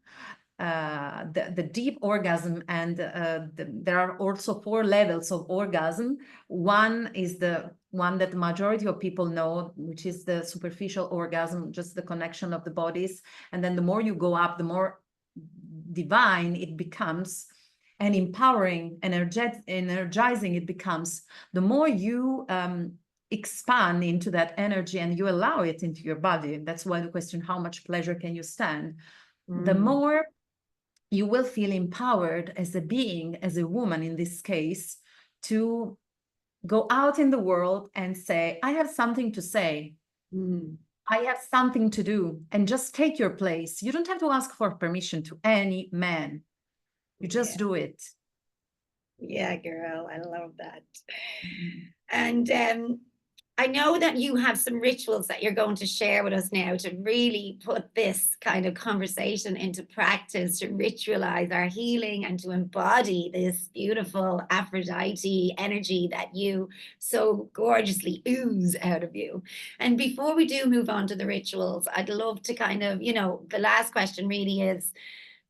the deep orgasm, and there are also 4 levels of orgasm. One is the one that the majority of people know, which is the superficial orgasm, just the connection of the bodies. And then the more you go up, the more divine it becomes, and empowering, energizing it becomes. The more you expand into that energy and you allow it into your body. That's why the question, how much pleasure can you stand? The Mm. more you will feel empowered as a being, as a woman in this case, to go out in the world and say, I have something to say. Mm. I have something to do, and just take your place. You don't have to ask for permission to any man. You just Yeah. do it. Yeah, girl, I love that. Mhm. And I know that you have some rituals that you're going to share with us now to really put this kind of conversation into practice, to ritualize our healing and to embody this beautiful Aphrodite energy that you so gorgeously ooze out of you. And before we do move on to the rituals, I'd love to kind of, the last question really is,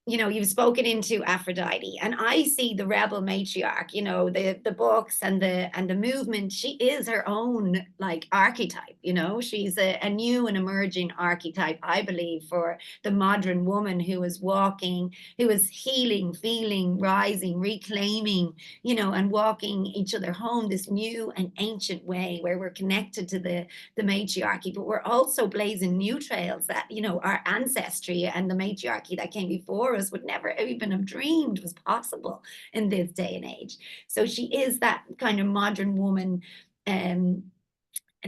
you've spoken into Aphrodite, and I see the rebel matriarch, the books and the movement. She is her own like archetype, she's a new and emerging archetype, I believe, for the modern woman who is walking, who is healing, feeling, rising, reclaiming, and walking each other home, this new and ancient way where we're connected to the matriarchy, but we're also blazing new trails that, our ancestry and the matriarchy that came before us would never even have dreamed was possible in this day and age. So she is that kind of modern woman, um,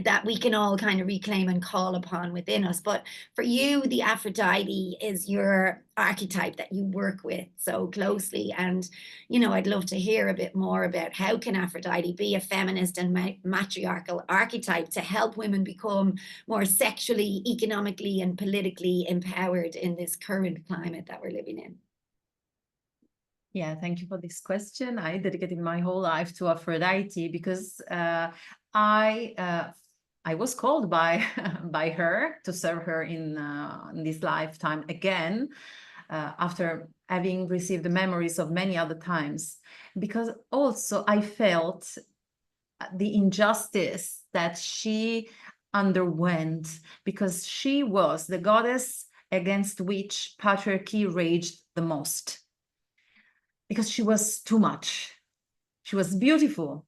that we can all kind of reclaim and call upon within us. But for you, the Aphrodite is your archetype that you work with so closely. And, I'd love to hear a bit more about how can Aphrodite be a feminist and matriarchal archetype to help women become more sexually, economically, and politically empowered in this current climate that we're living in. Yeah, thank you for this question. I dedicated my whole life to Aphrodite because I was called by by her to serve her in this lifetime again, after having received the memories of many other times. Because also I felt the injustice that she underwent, because she was the goddess against which patriarchy raged the most. Because she was too much. She was beautiful,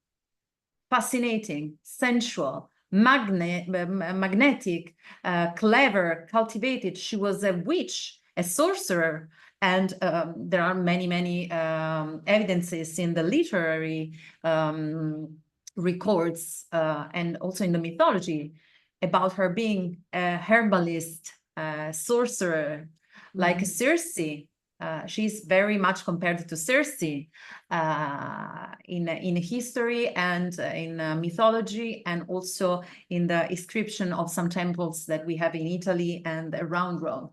fascinating, sensual, magnetic, clever, cultivated. She was a witch, a sorcerer. And there are many, many evidences in the literary records and also in the mythology about her being a herbalist, sorcerer, like Circe. She's very much compared to Circe in history and in mythology, and also in the inscription of some temples that we have in Italy and around Rome.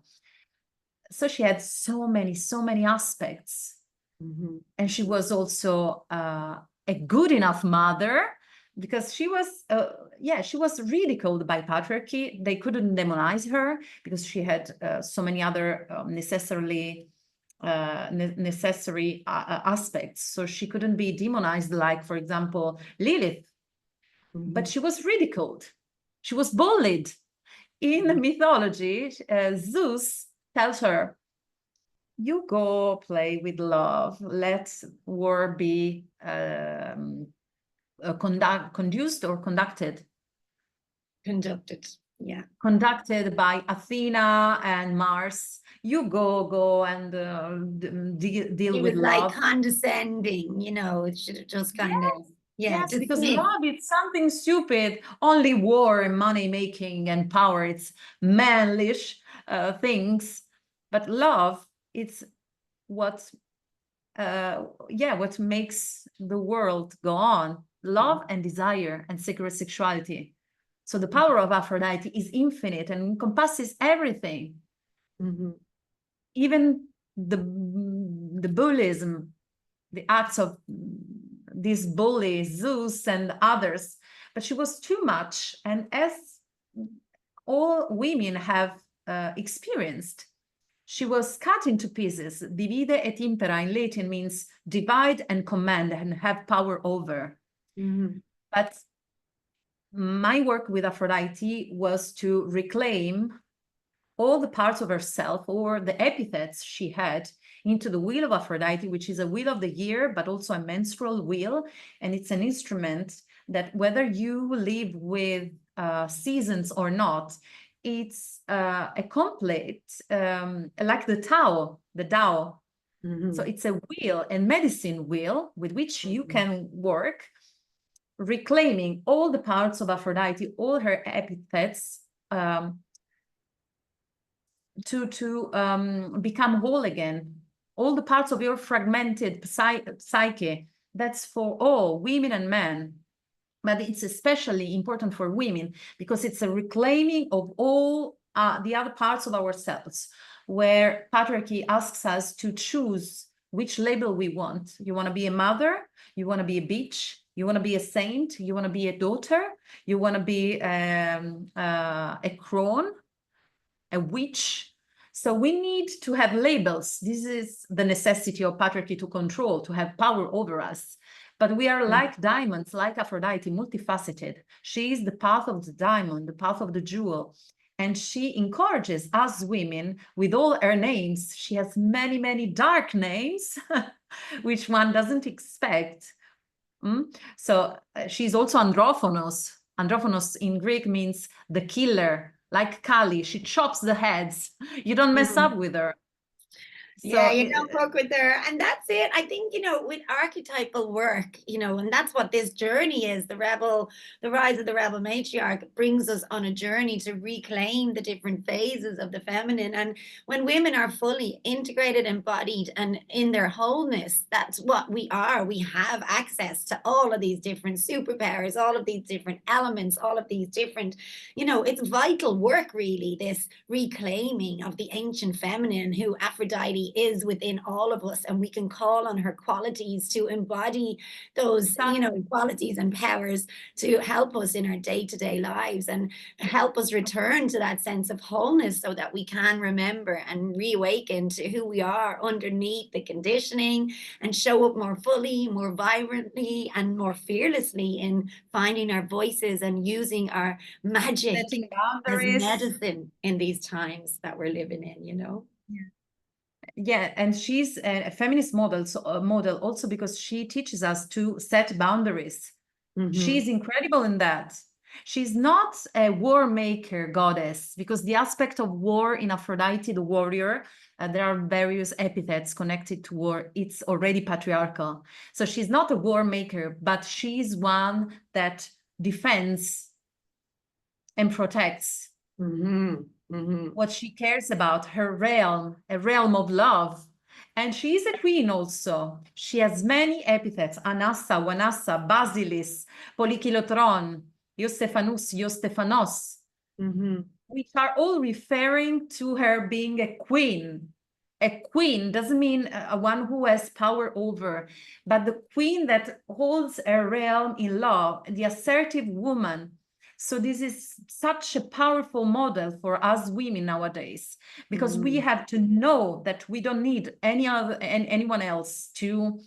So she had so many aspects. Mm-hmm. And she was also a good enough mother, because she was ridiculed by patriarchy. They couldn't demonize her because she had so many other necessary aspects. So she couldn't be demonized, like, for example, Lilith. Mm-hmm. But she was ridiculed. She was bullied. In the mythology, Zeus tells her, you go play with love, let war be conducted Yeah. by Athena and Mars. You go and deal He with was like love. condescending, you know, it should have just kind of, yeah, Yes, because dismiss. love is something stupid. Only war and money making and power. It's manlish things. But love, it's what what makes the world go on. Love and desire and sacred sexuality. So the power of Aphrodite is infinite and encompasses everything. Even the bullyism, the acts of these bullies, Zeus and others, but she was too much. And as all women have experienced, she was cut into pieces. Divide et impera in Latin means divide and command and have power over. But my work with Aphrodite was to reclaim all the parts of herself or the epithets she had into the wheel of Aphrodite, which is a wheel of the year, but also a menstrual wheel. And it's an instrument that whether you live with seasons or not, it's a complete, like the Tao. So it's a wheel and medicine wheel with which you can work, reclaiming all the parts of Aphrodite, all her epithets, to become whole again. All the parts of your fragmented psyche. That's for all women and men, but it's especially important for women because it's a reclaiming of all the other parts of ourselves, where patriarchy asks us to choose which label we want. You want to be a mother, you want to be a bitch, you want to be a saint, you want to be a daughter, you want to be a crone, a witch. So we need to have labels. This is the necessity of patriarchy to control, to have power over us. But we are like diamonds, like Aphrodite, multifaceted. She is the path of the diamond, the path of the jewel. And she encourages us women with all her names. She has many, many dark names, which one doesn't expect. So she's also androphonos. Androphonos in Greek means the killer, like Kali. She chops the heads. You don't mess up with her. Yeah, you don't fuck with her. And that's it. I think, you know, with archetypal work, you know, and that's what this journey is, the rise of the rebel matriarch brings us on a journey to reclaim the different phases of the feminine. And when women are fully integrated, embodied, and in their wholeness, that's what we are. We have access to all of these different superpowers, all of these different elements, all of these different, you know, it's vital work, really, this reclaiming of the ancient feminine who Aphrodite is within all of us, and we can call on her qualities to embody those, you know, qualities and powers to help us in our day-to-day lives and help us return to that sense of wholeness so that we can remember and reawaken to who we are underneath the conditioning and show up more fully, more vibrantly, and more fearlessly in finding our voices and using our magic as medicine in these times that we're living in, you know? Yeah, and she's a feminist model also because she teaches us to set boundaries. She's incredible in that. She's not a war maker goddess because the aspect of war in Aphrodite, the warrior, there are various epithets connected to war. It's already patriarchal. So she's not a war maker, but she's one that defends and protects. What she cares about, her realm, a realm of love. And she is a queen also. She has many epithets, Anassa, Wanassa, Basilis, Polykilotron, Iostephanus, Iostephanos, which are all referring to her being a queen. A queen doesn't mean a one who has power over, but the queen that holds a realm in love, the assertive woman. So this is such a powerful model for us women nowadays, because we have to know that we don't need anyone else to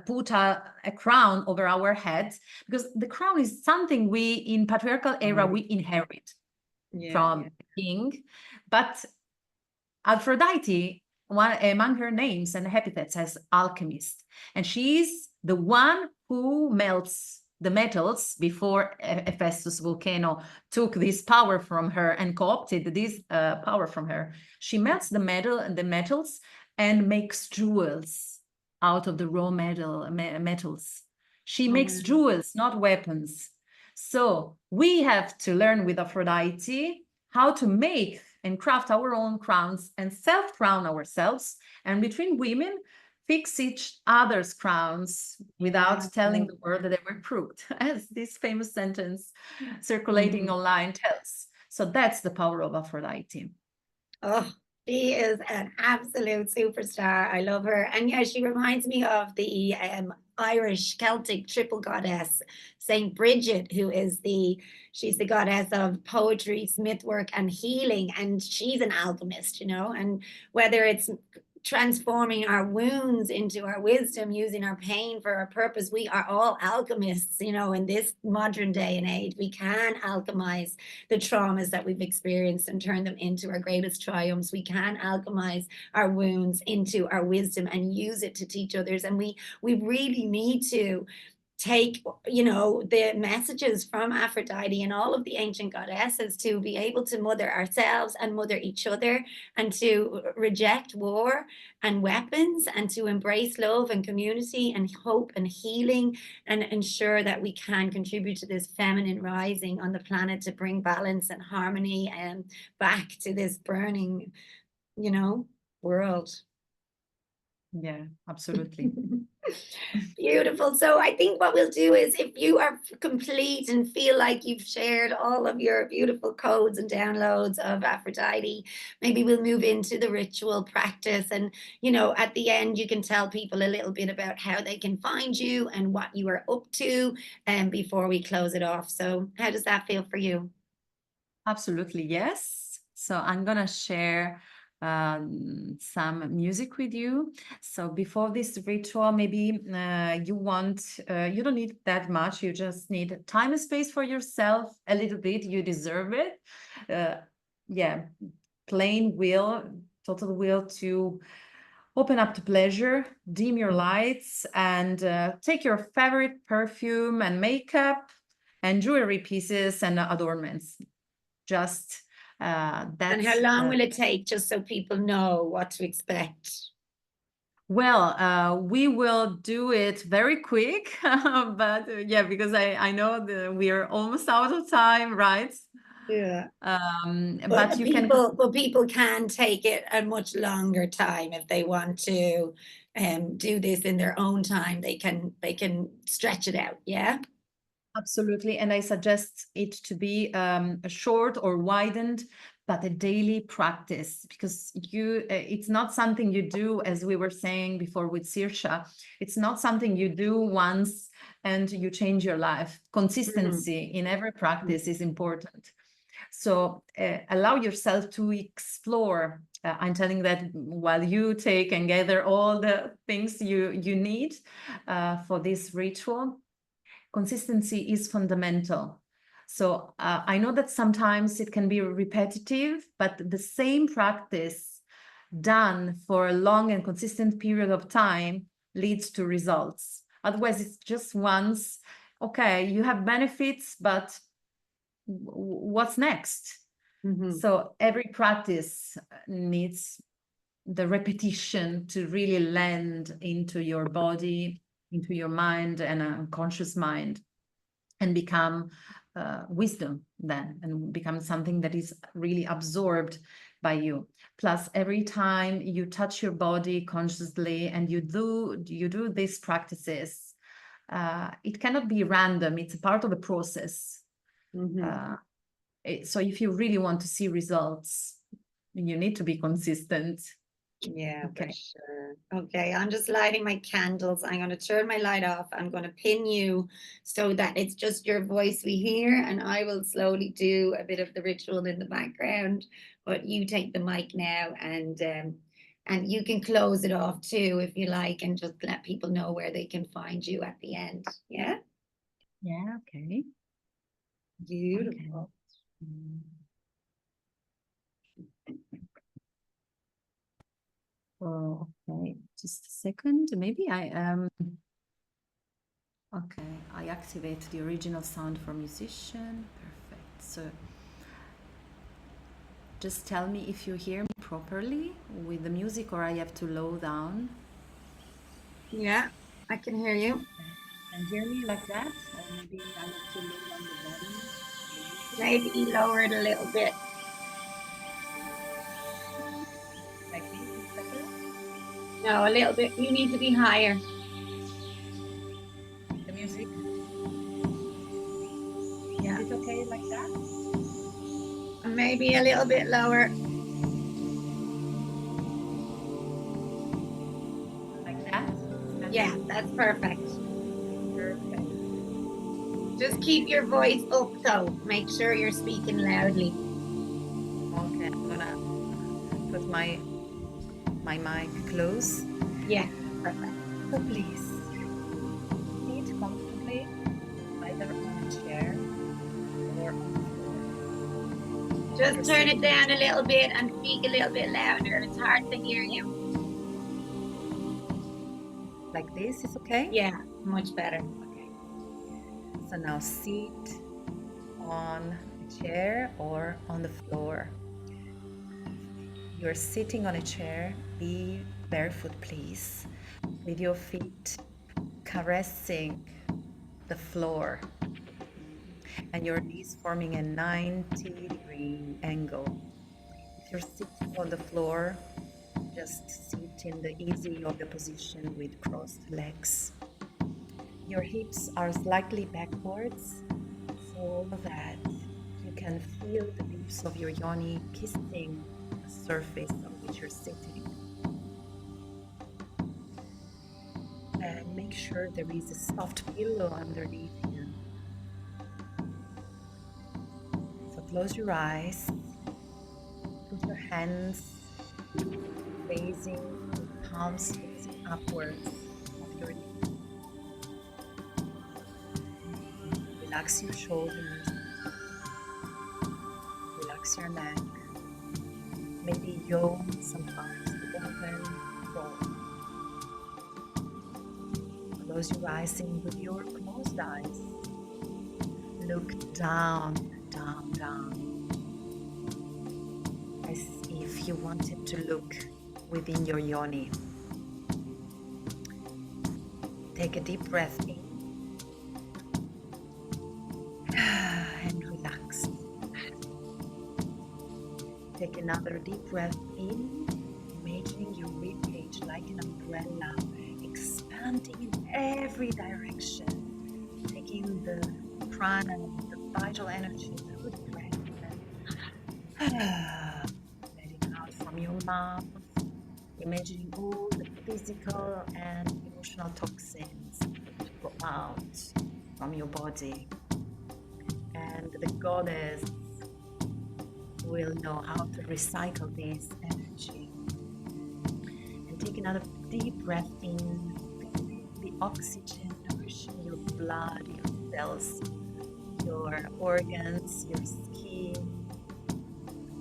put a crown over our heads, because the crown is something we in patriarchal era we inherit. from king. But Aphrodite, one among her names and epithets, has alchemist, and she's the one who melts the metals before Hephaestus volcano took this power from her and co-opted this power from her. She melts the metals and makes jewels out of the raw metals. She makes jewels, not weapons. So we have to learn with Aphrodite how to make and craft our own crowns and self-crown ourselves, and between women fix each other's crowns without telling the world that they were crooked, as this famous sentence circulating online tells. So that's the power of Aphrodite. Oh, she is an absolute superstar. I love her. And yeah, she reminds me of the Irish Celtic triple goddess, Saint Bridget, who is she's the goddess of poetry, smith work, and healing. And she's an alchemist, and whether it's transforming our wounds into our wisdom, using our pain for our purpose. We are all alchemists, in this modern day and age. We can alchemize the traumas that we've experienced and turn them into our greatest triumphs. We can alchemize our wounds into our wisdom and use it to teach others. And we really need to take the messages from Aphrodite and all of the ancient goddesses to be able to mother ourselves and mother each other, and to reject war and weapons, and to embrace love and community and hope and healing, and ensure that we can contribute to this feminine rising on the planet to bring balance and harmony and back to this burning world. Yeah, absolutely. Beautiful. So I think what we'll do is, if you are complete and feel like you've shared all of your beautiful codes and downloads of Aphrodite, maybe we'll move into the ritual practice. And, at the end, you can tell people a little bit about how they can find you and what you are up to, and before we close it off. So how does that feel for you? Absolutely, yes. So I'm going to share some music with you. So before this ritual, maybe you don't need that much. You just need time and space for yourself, a little bit. You deserve it. Yeah, plain will, total will to open up to pleasure, dim your lights, and take your favorite perfume and makeup and jewelry pieces and adornments. Just and how long will it take, just so people know what to expect? Well, we will do it very quick, but yeah, because I know we are almost out of time, right? Yeah. But you can. But people can take it a much longer time if they want to do this in their own time. They can stretch it out. Yeah. Absolutely. And I suggest it to be a short or widened, but a daily practice, because it's not something you do, as we were saying before with Sirsha. It's not something you do once and you change your life. Consistency in every practice is important. So allow yourself to explore. I'm telling that while you take and gather all the things you need for this ritual. Consistency is fundamental. So I know that sometimes it can be repetitive, but the same practice done for a long and consistent period of time leads to results. Otherwise, it's just once, okay, you have benefits, but what's next? So every practice needs the repetition to really land into your body, into your mind and a conscious mind, and become wisdom then, and become something that is really absorbed by you. Plus, every time you touch your body consciously and you do these practices, it cannot be random. It's a part of a process. So if you really want to see results, you need to be consistent. Yeah, okay. for sure. Okay, I'm just lighting my candles. I'm going to turn my light off. I'm going to pin you so that it's just your voice we hear, and I will slowly do a bit of the ritual in the background. But you take the mic now, and you can close it off too if you like, and just let people know where they can find you at the end. Yeah. Yeah. Okay. Beautiful. Okay. Just a second. Maybe I am. Okay, I activate the original sound for musician. Perfect. So just tell me if you hear me properly with the music or I have to low down. Yeah, I can hear you. And hear me like that? Or maybe I have to low down the volume. Maybe lower it a little bit. Like this is better? No, a little bit. You need to be higher. The music? Yeah, Is it okay like that? maybe a little bit lower. Like that? Yeah, that's perfect. Perfect. Just keep your voice up though. Make sure you're speaking loudly. Okay, I'm gonna put my mic close. Yeah, perfect. So please sit comfortably either on a chair or on the floor. Just You're turn it sitting down a little bit and speak a little bit louder. It's hard to hear you. like this is okay? Yeah, much better. Okay. So now sit on a chair or on the floor. You're sitting on a chair, be barefoot please, with your feet caressing the floor and your knees forming a 90-degree angle. If you're sitting on the floor, just sit in the easy yoga position with crossed legs. Your hips are slightly backwards so that you can feel the lips of your yoni kissing the surface on which you're sitting. And make sure there is a soft pillow underneath you. So close your eyes, put your hands facing, palms facing upwards of your knees. Relax your shoulders, relax your neck. Maybe yawn sometimes, open, roll. Close your eyes and with your closed eyes, look down, down, down. As if you wanted to look within your yoni. Take a deep breath in and relax. Take another deep breath in, imagining your ribcage like an umbrella, expanding in every direction, taking the prana, the vital energy through the breath, and letting out from your mouth, imagining all the physical and emotional toxins go out from your body, and the goddess will know how to recycle this energy. And take another deep breath in, feeling the oxygen nourishing your blood, your cells, your organs, your skin,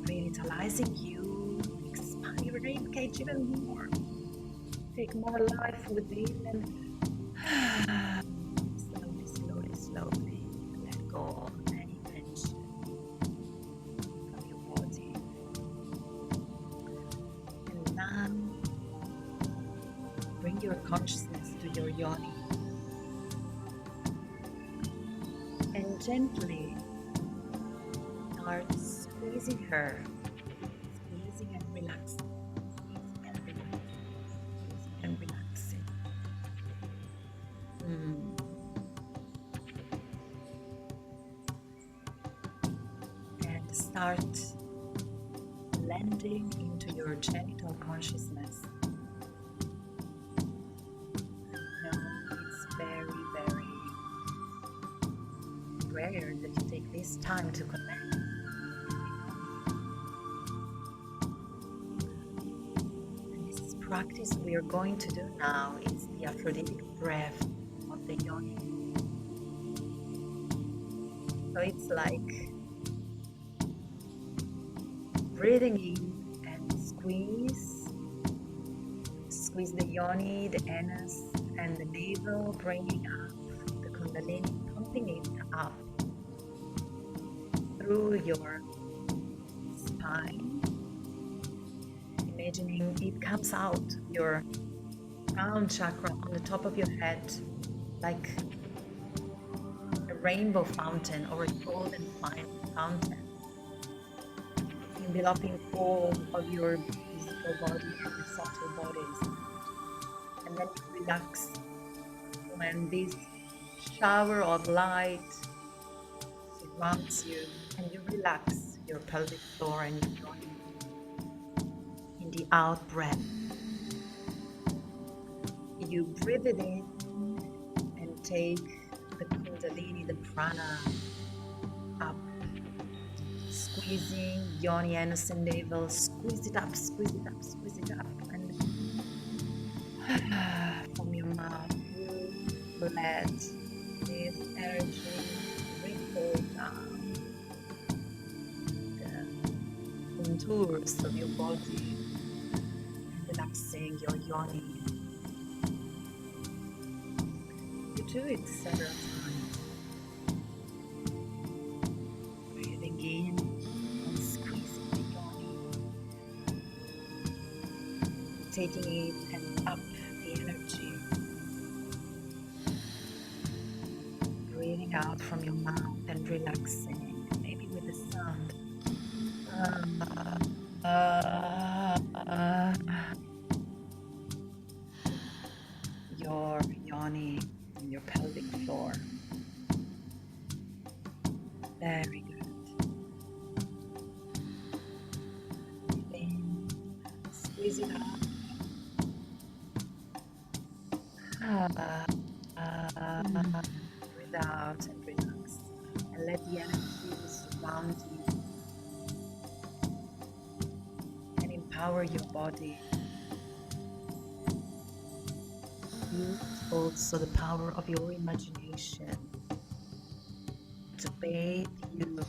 revitalizing you, expand your ribcage even more. Take more life within and slowly, slowly, slowly let go of any tension from your body. And now bring your consciousness to your yoni and gently start squeezing her, squeezing and relaxing, squeezing and relaxing, squeezing and relaxing. And start landing into your genital consciousness. No, it's very, very rare that you take this time to connect. And this practice we are going to do now is the Aphrodite breath of the yoni. So it's like breathing in and Squeeze the yoni, the anus, and the navel, bringing up the kundalini, pumping it up through your spine, imagining it comes out your crown chakra on the top of your head, like a rainbow fountain or a golden fountain, enveloping all of your physical body and your subtle bodies. And then you relax when this shower of light surrounds you, and you relax your pelvic floor and your body in the out breath. You breathe it in and take the kundalini, the prana, up, squeezing yoni, anus, and navel. Squeeze it up, squeeze it up, squeeze it up, and from your mouth, you let this energy ripple down the contours of your body, relaxing your yoni. You do it several times. Breathing in and squeezing the yoni, taking it and up the energy. Breathing out from your mouth and relaxing, maybe with a sound. Your yoni and your pelvic floor. Very good. Breathe in, squeeze it up. Breathe out and relax. And let the energy surround you and empower your body. Use also the power of your imagination to bathe you,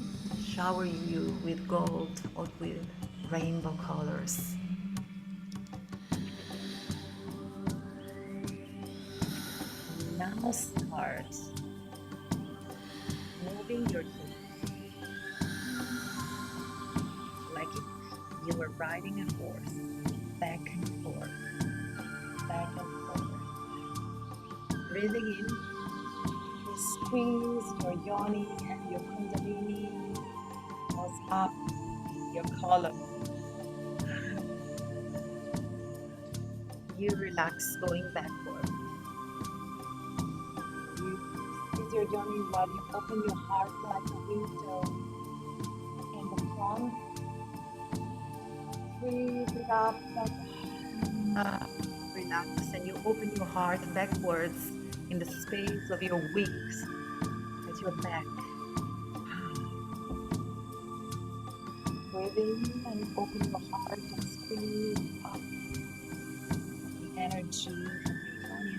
shower you with gold or with rainbow colors. Now start moving your hips like if you were riding a horse, back and forth, back and forth. Breathing in, you squeeze your yoni and your kundalini goes up your column. You relax going backward. You squeeze your yoni while you open your heart like a window in the front. Breathe it up, relax, and you open your heart backwards in the space of your wings at your back. Breathe in and open your heart and squeeze up the energy from your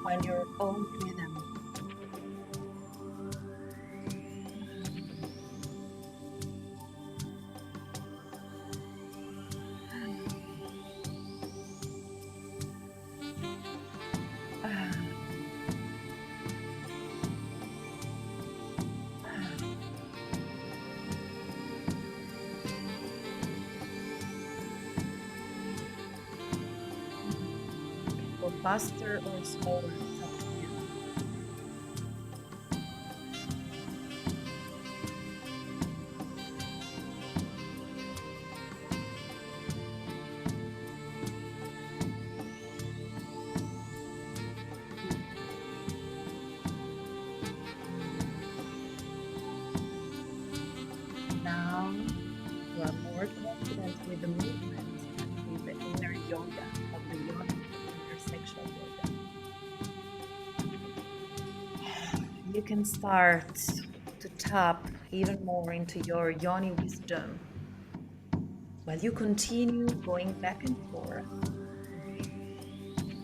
yoni on your own rhythm. Or faster or slower, it's up to you. Now you are more confident with the movement and with the inner yoga of the yoni, inner sexual yoga. You can start to tap even more into your yoni wisdom while you continue going back and forth,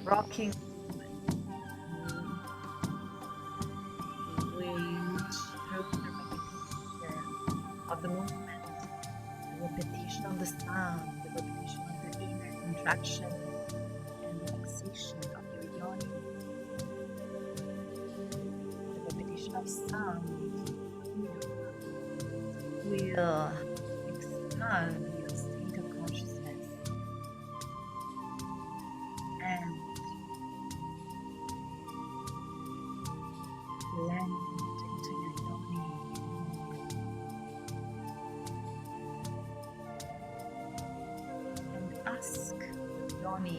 rocking which through the repetition of the movement, repetition of the sound, the repetition of the inner contraction and relaxation of your yoni, the repetition of sound will expand your state of consciousness and blend into your yoni and ask your yoni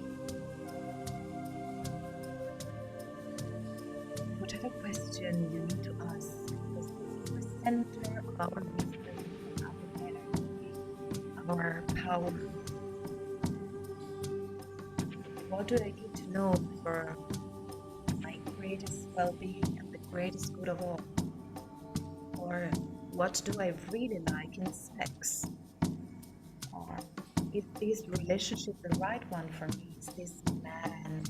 whatever question you need to ask, because this is the center of our wisdom, our energy, our power. What do I need to know for my greatest well-being and the greatest good of all? Or what do I really like in sex? Or is this relationship the right one for me? Is this man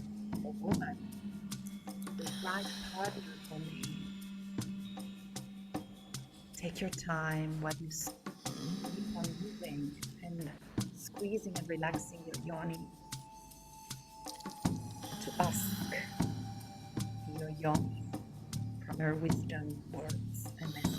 or woman the right partner for me? Take your time while you keep on moving and squeezing and relaxing your yoni to ask your yoni from her wisdom, words, and messages.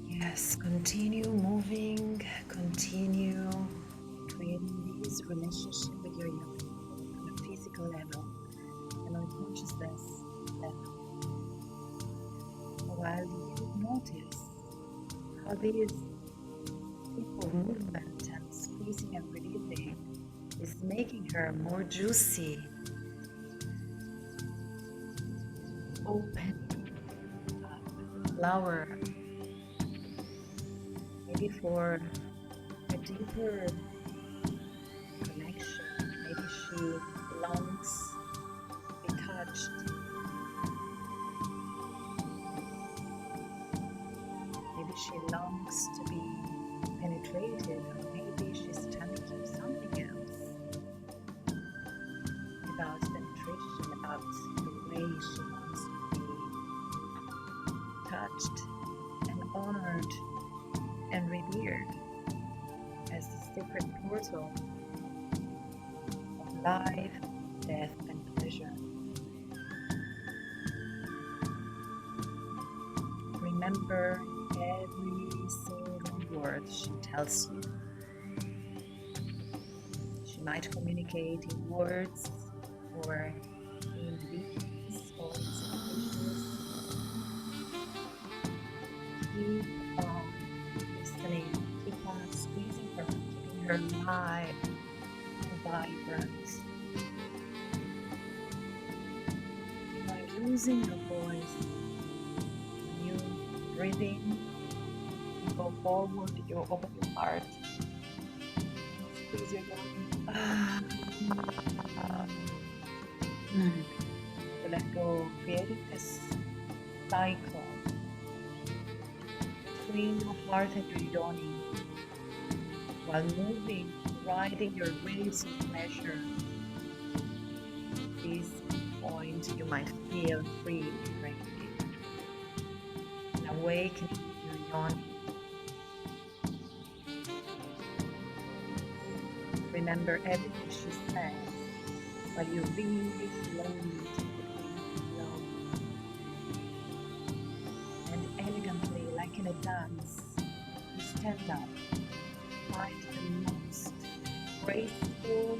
Yes, continue moving, continue creating this relationship with your yoni on a physical level and on consciousness level. While you notice how this simple movement and squeezing and releasing is making her more juicy, open up, flower, maybe for a deeper connection. Maybe she longs to be touched. Maybe she longs to be penetrated, or maybe she's telling you something else about penetration, about the way she wants to be touched and honored and revered as the sacred portal of life, death, and pleasure. Remember every single word she tells you. She might communicate in words or in visions or in sensations. Keep on listening, keep on squeezing her, keeping her alive and vibrant. You are using your voice. When you breathe in, you go forward, you open your heart, squeeze your belly. To let go, creating this cycle between your heart and your yoni, while moving, riding your waves of pleasure. This point, you might feel free breathing and awakening your yoni. Remember everything she says while you really slowly take a deep flow and elegantly, like in a dance, you stand up, find the most graceful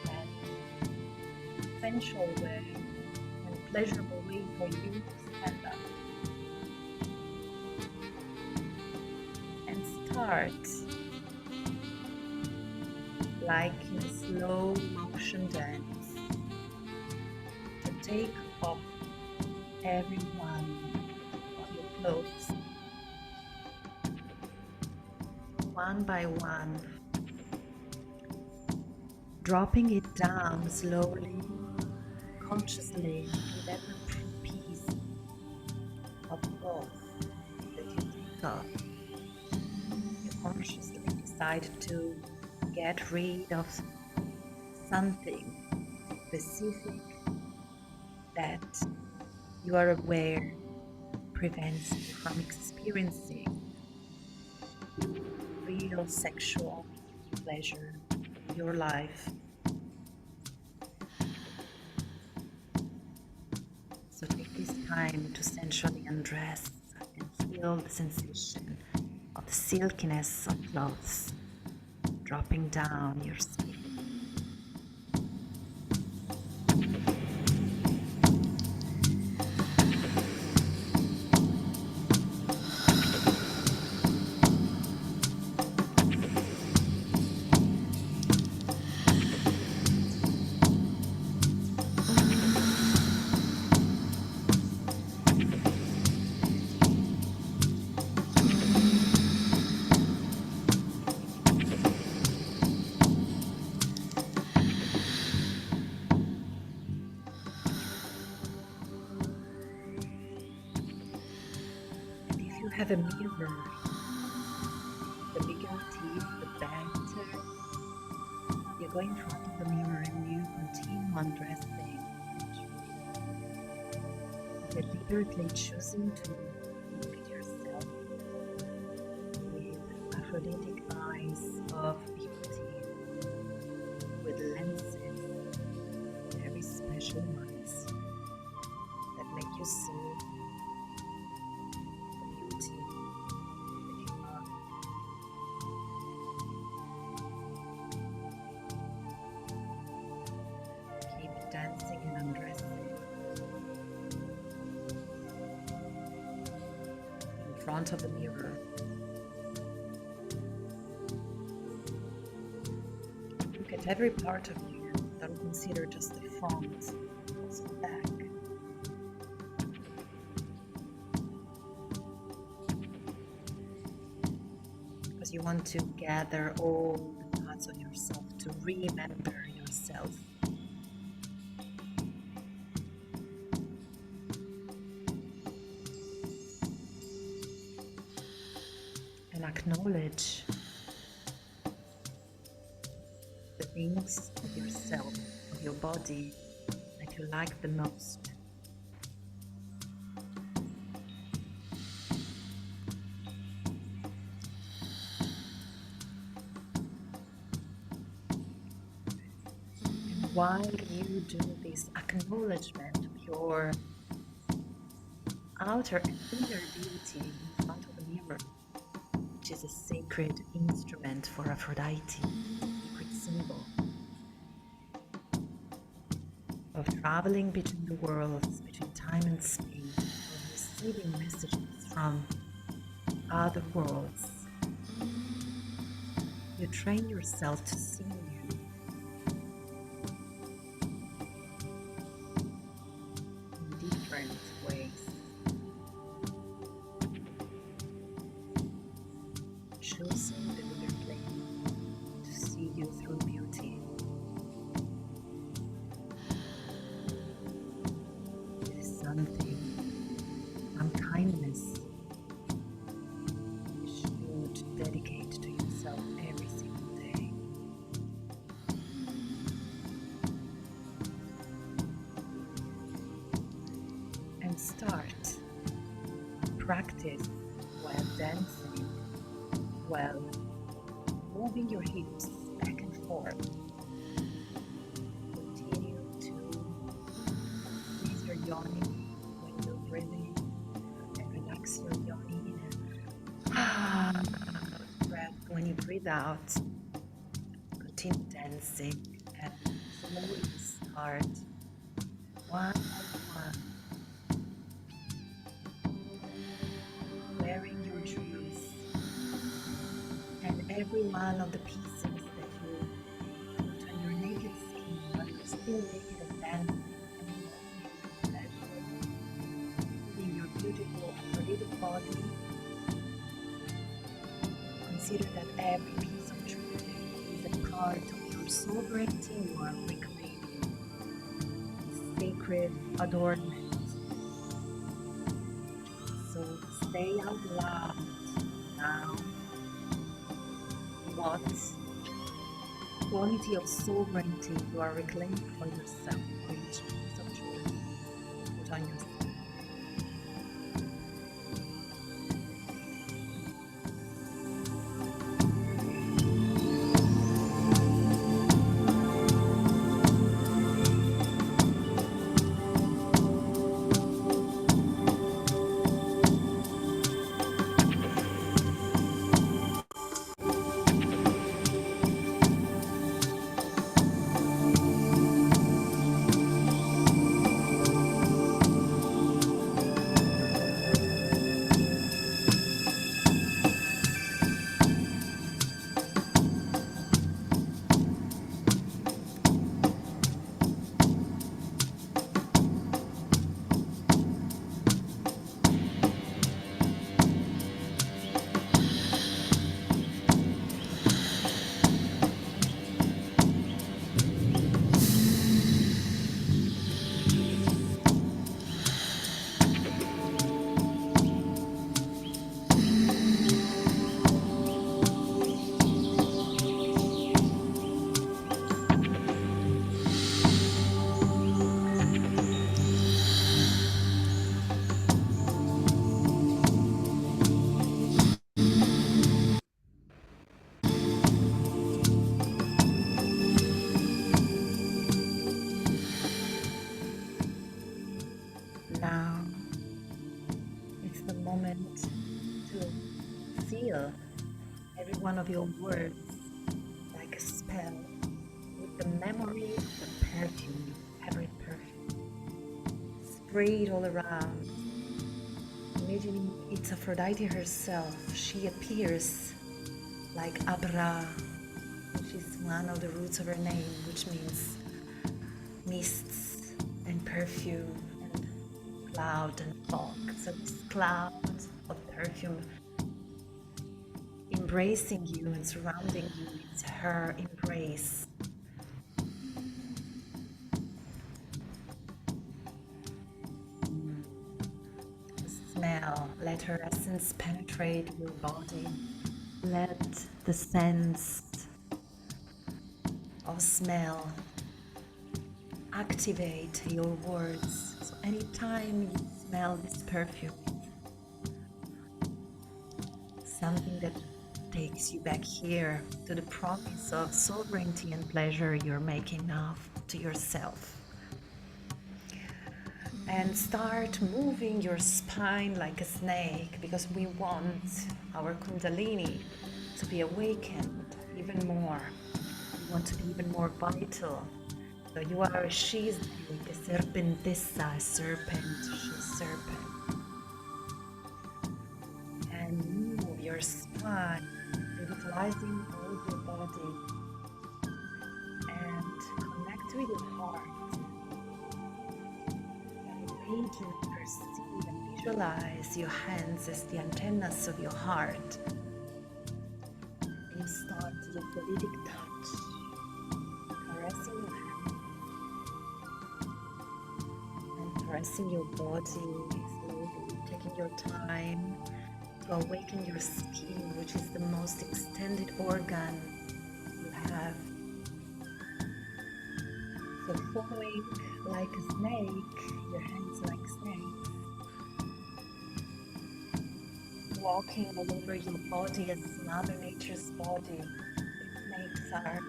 and sensual way and pleasurable way for you to stand up and start like in a slow motion dance to take off every one of your clothes one by one, dropping it down slowly, consciously with every piece of cloth that you take off. You consciously decide to get rid of something specific that you are aware prevents you from experiencing real sexual pleasure in your life. So take this time to sensually undress and feel the sensation of the silkiness of clothes dropping down your skin. You have a mirror. The bigger it is, the better. You go in front of the mirror and you continue undressing, deliberately choosing to look at yourself with Aphrodite eyes of beauty, with lenses, very special ones that make you see dancing and undressing in front of the mirror. Look at every part of you. Don't consider just the front, also the back. Because you want to gather all the parts of yourself to remember yourself. And acknowledge the things of yourself, of your body that you like the most. And while you do this acknowledgement of your outer and inner beauty in front of the mirror, which is a sacred instrument for Aphrodite, sacred symbol of traveling between the worlds, between time and space, of receiving messages from other worlds. You train yourself to see you in different ways. Choosing deliberately to see you through beauty. It is something, some kindness you should dedicate to yourself every single day. start practice while dancing, while moving your hips back and forth. Continue to squeeze your yoni when you're breathing and relax your yoni in a breath. When you breathe out, continue dancing and slowly start one by one, wearing your jewels and every one of the pieces that you put on your naked skin while you're still naked and dancing and in your beautiful Aphrodite body. Consider that every piece of jewelry is a part of your sovereignty you are reclaiming, sacred adornment. So say out loud now what quality of sovereignty you are reclaiming for yourself, for each piece of jewelry you put on yourself. Now it's the moment to seal every one of your words like a spell with the memory of the perfume, every perfume. Spray it all around. Imagining it's Aphrodite herself. She appears like Abra, which is one of the roots of her name, which means mists and perfume and cloud and fog. So this cloud of perfume embracing you and surrounding you, it's her embrace. Smell, let her essence penetrate your body. Let the sense of smell activate your words. So anytime you smell this perfume, something that takes you back here to the promise of sovereignty and pleasure you're making now to yourself. And start moving your spine like a snake, because we want our Kundalini to be awakened even more. We want to be even more vital. So you are a she's a serpentessa, a serpent, she's serpent. And move your spine, revitalizing all of your body. And connect with your heart. You perceive and visualize your hands as the antennas of your heart. You start the Aphrodite touch, caressing your hand and caressing your body slowly, taking your time to awaken your skin, which is the most extended organ you have. So following like a snake, your hands like snakes, walking all over your body as Mother Nature's body. Its snakes are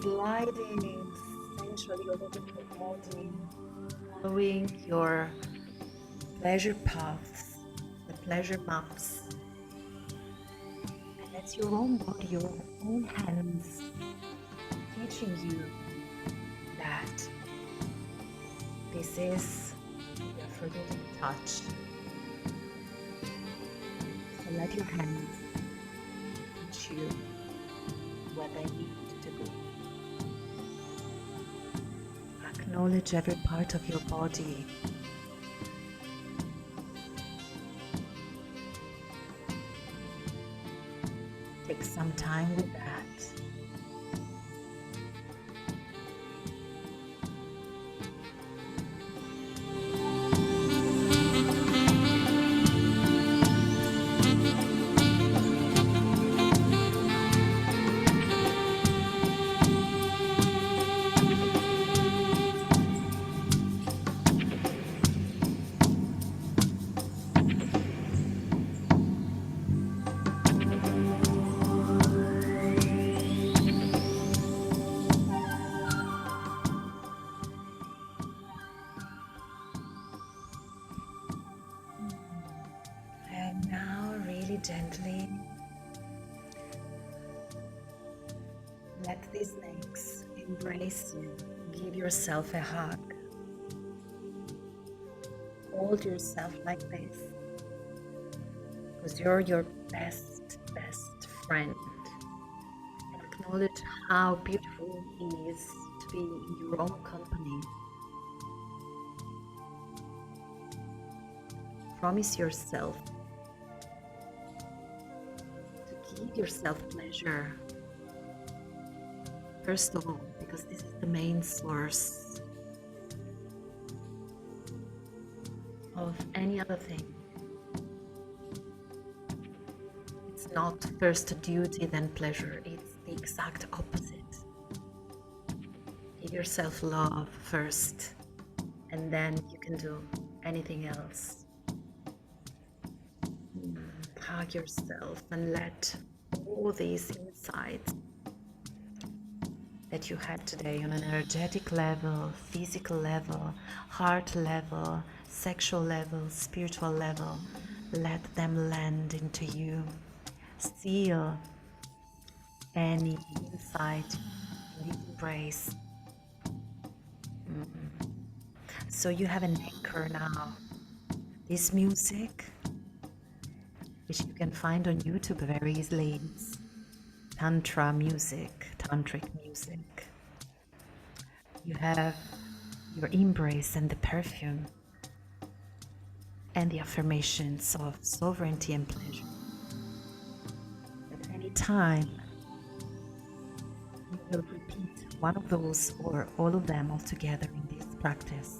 sliding sensually all over your body, following your pleasure paths, the pleasure maps. And that's your own body, your own hands teaching you that this is the Aphrodite touch. So let your hands teach you where they need to go. Acknowledge every part of your body. Take some time with that. And now really gently let these snakes embrace you. Give yourself a hug. Hold yourself like this, because you're your best friend. And acknowledge how beautiful it is to be in your own company. Promise yourself to give yourself pleasure. First of all, because this is the main source of any other thing. It's not first duty, then pleasure. It's the exact opposite. Give yourself love first, and then you can do anything else. Hug yourself and let all these insights that you had today on an energetic level, physical level, heart level, sexual level, spiritual level, let them land into you. Seal any insight in this embrace. So you have an anchor now. This music, which you can find on YouTube very easily, is Tantra music, tantric music. You have your embrace and the perfume and the affirmations of sovereignty and pleasure. At any time, you will repeat one of those or all of them all together in this practice,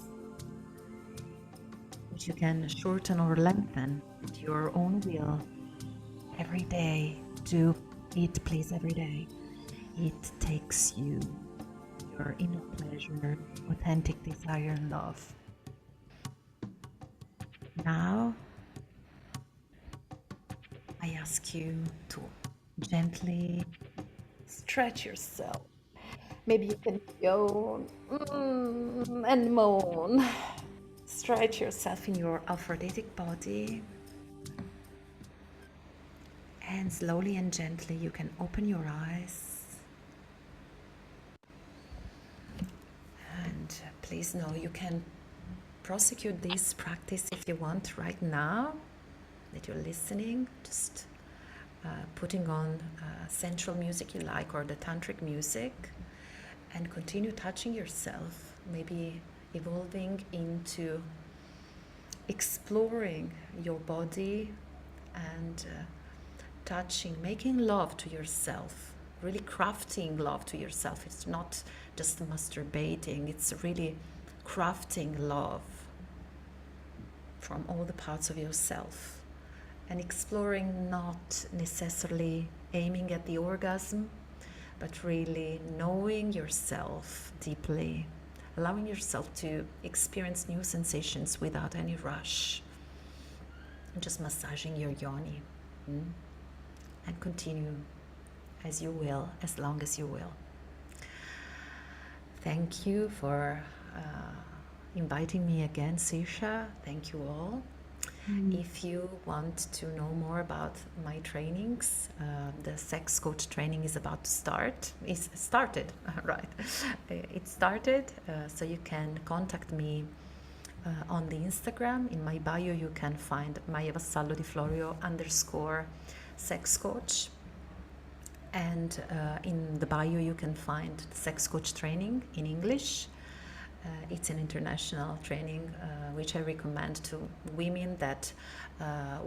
which you can shorten or lengthen at your own will every day. Do it, please, every day. It takes you your inner pleasure, authentic desire and love. Now, I ask you to gently stretch yourself. Maybe you can yawn and moan. Stretch yourself in your Aphroditic body. And slowly and gently you can open your eyes. And please know you can prosecute this practice if you want right now that you're listening. Just putting on sensual music you like or the tantric music, and continue touching yourself, maybe evolving into exploring your body and touching, making love to yourself, really crafting love to yourself. It's not just masturbating, it's really crafting love from all the parts of yourself, and exploring, not necessarily aiming at the orgasm, but really knowing yourself deeply, allowing yourself to experience new sensations without any rush. just massaging your yoni. And continue as you will, as long as you will. Thank you for inviting me again, Sisha. Thank you all. If you want to know more about my trainings, the sex coach training is about to start. It's started, right? It started, so you can contact me on the Instagram. In my bio, you can find Maya Vassallo Di Florio _ sex coach. And in the bio, you can find the sex coach training in English. It's an international training which I recommend to women that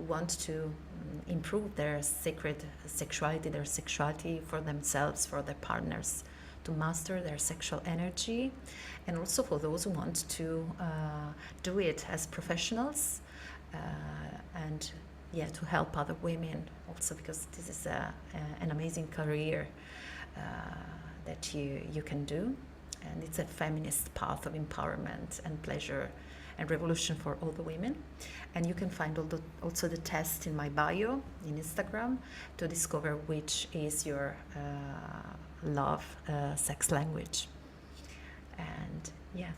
want to improve their sacred sexuality, their sexuality for themselves, for their partners, to master their sexual energy, and also for those who want to do it as professionals and to help other women also, because this is an amazing career that you can do. And it's a feminist path of empowerment and pleasure and revolution for all the women. And you can find also the test in my bio in Instagram to discover which is your love sex language. And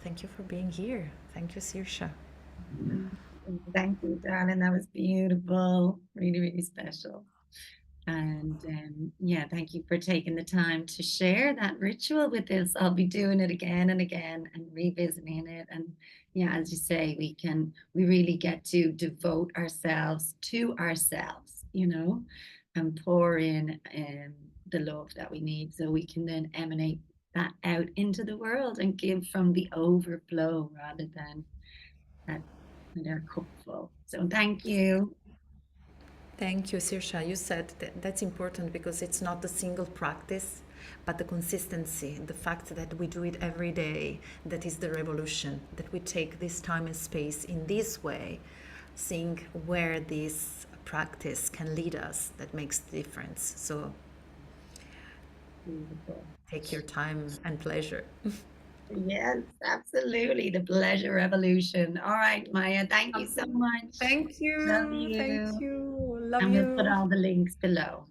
thank you for being here. Thank you, Sirsha. Thank you, darling. That was beautiful. Really, really special. And thank you for taking the time to share that ritual with us. I'll be doing it again and again and revisiting it. And as you say, we really get to devote ourselves to ourselves, and pour in the love that we need, so we can then emanate that out into the world and give from the overflow rather than that their cup full. So thank you. Thank you, Sirsha. You said that's important, because it's not the single practice, but the consistency, the fact that we do it every day, that is the revolution, that we take this time and space in this way, seeing where this practice can lead us, that makes the difference. So take your time and pleasure. Yes, absolutely. The pleasure revolution. All right, Maya, thank you so much. Thank you. Love you. Thank you. Love And you. we'll put all the links below.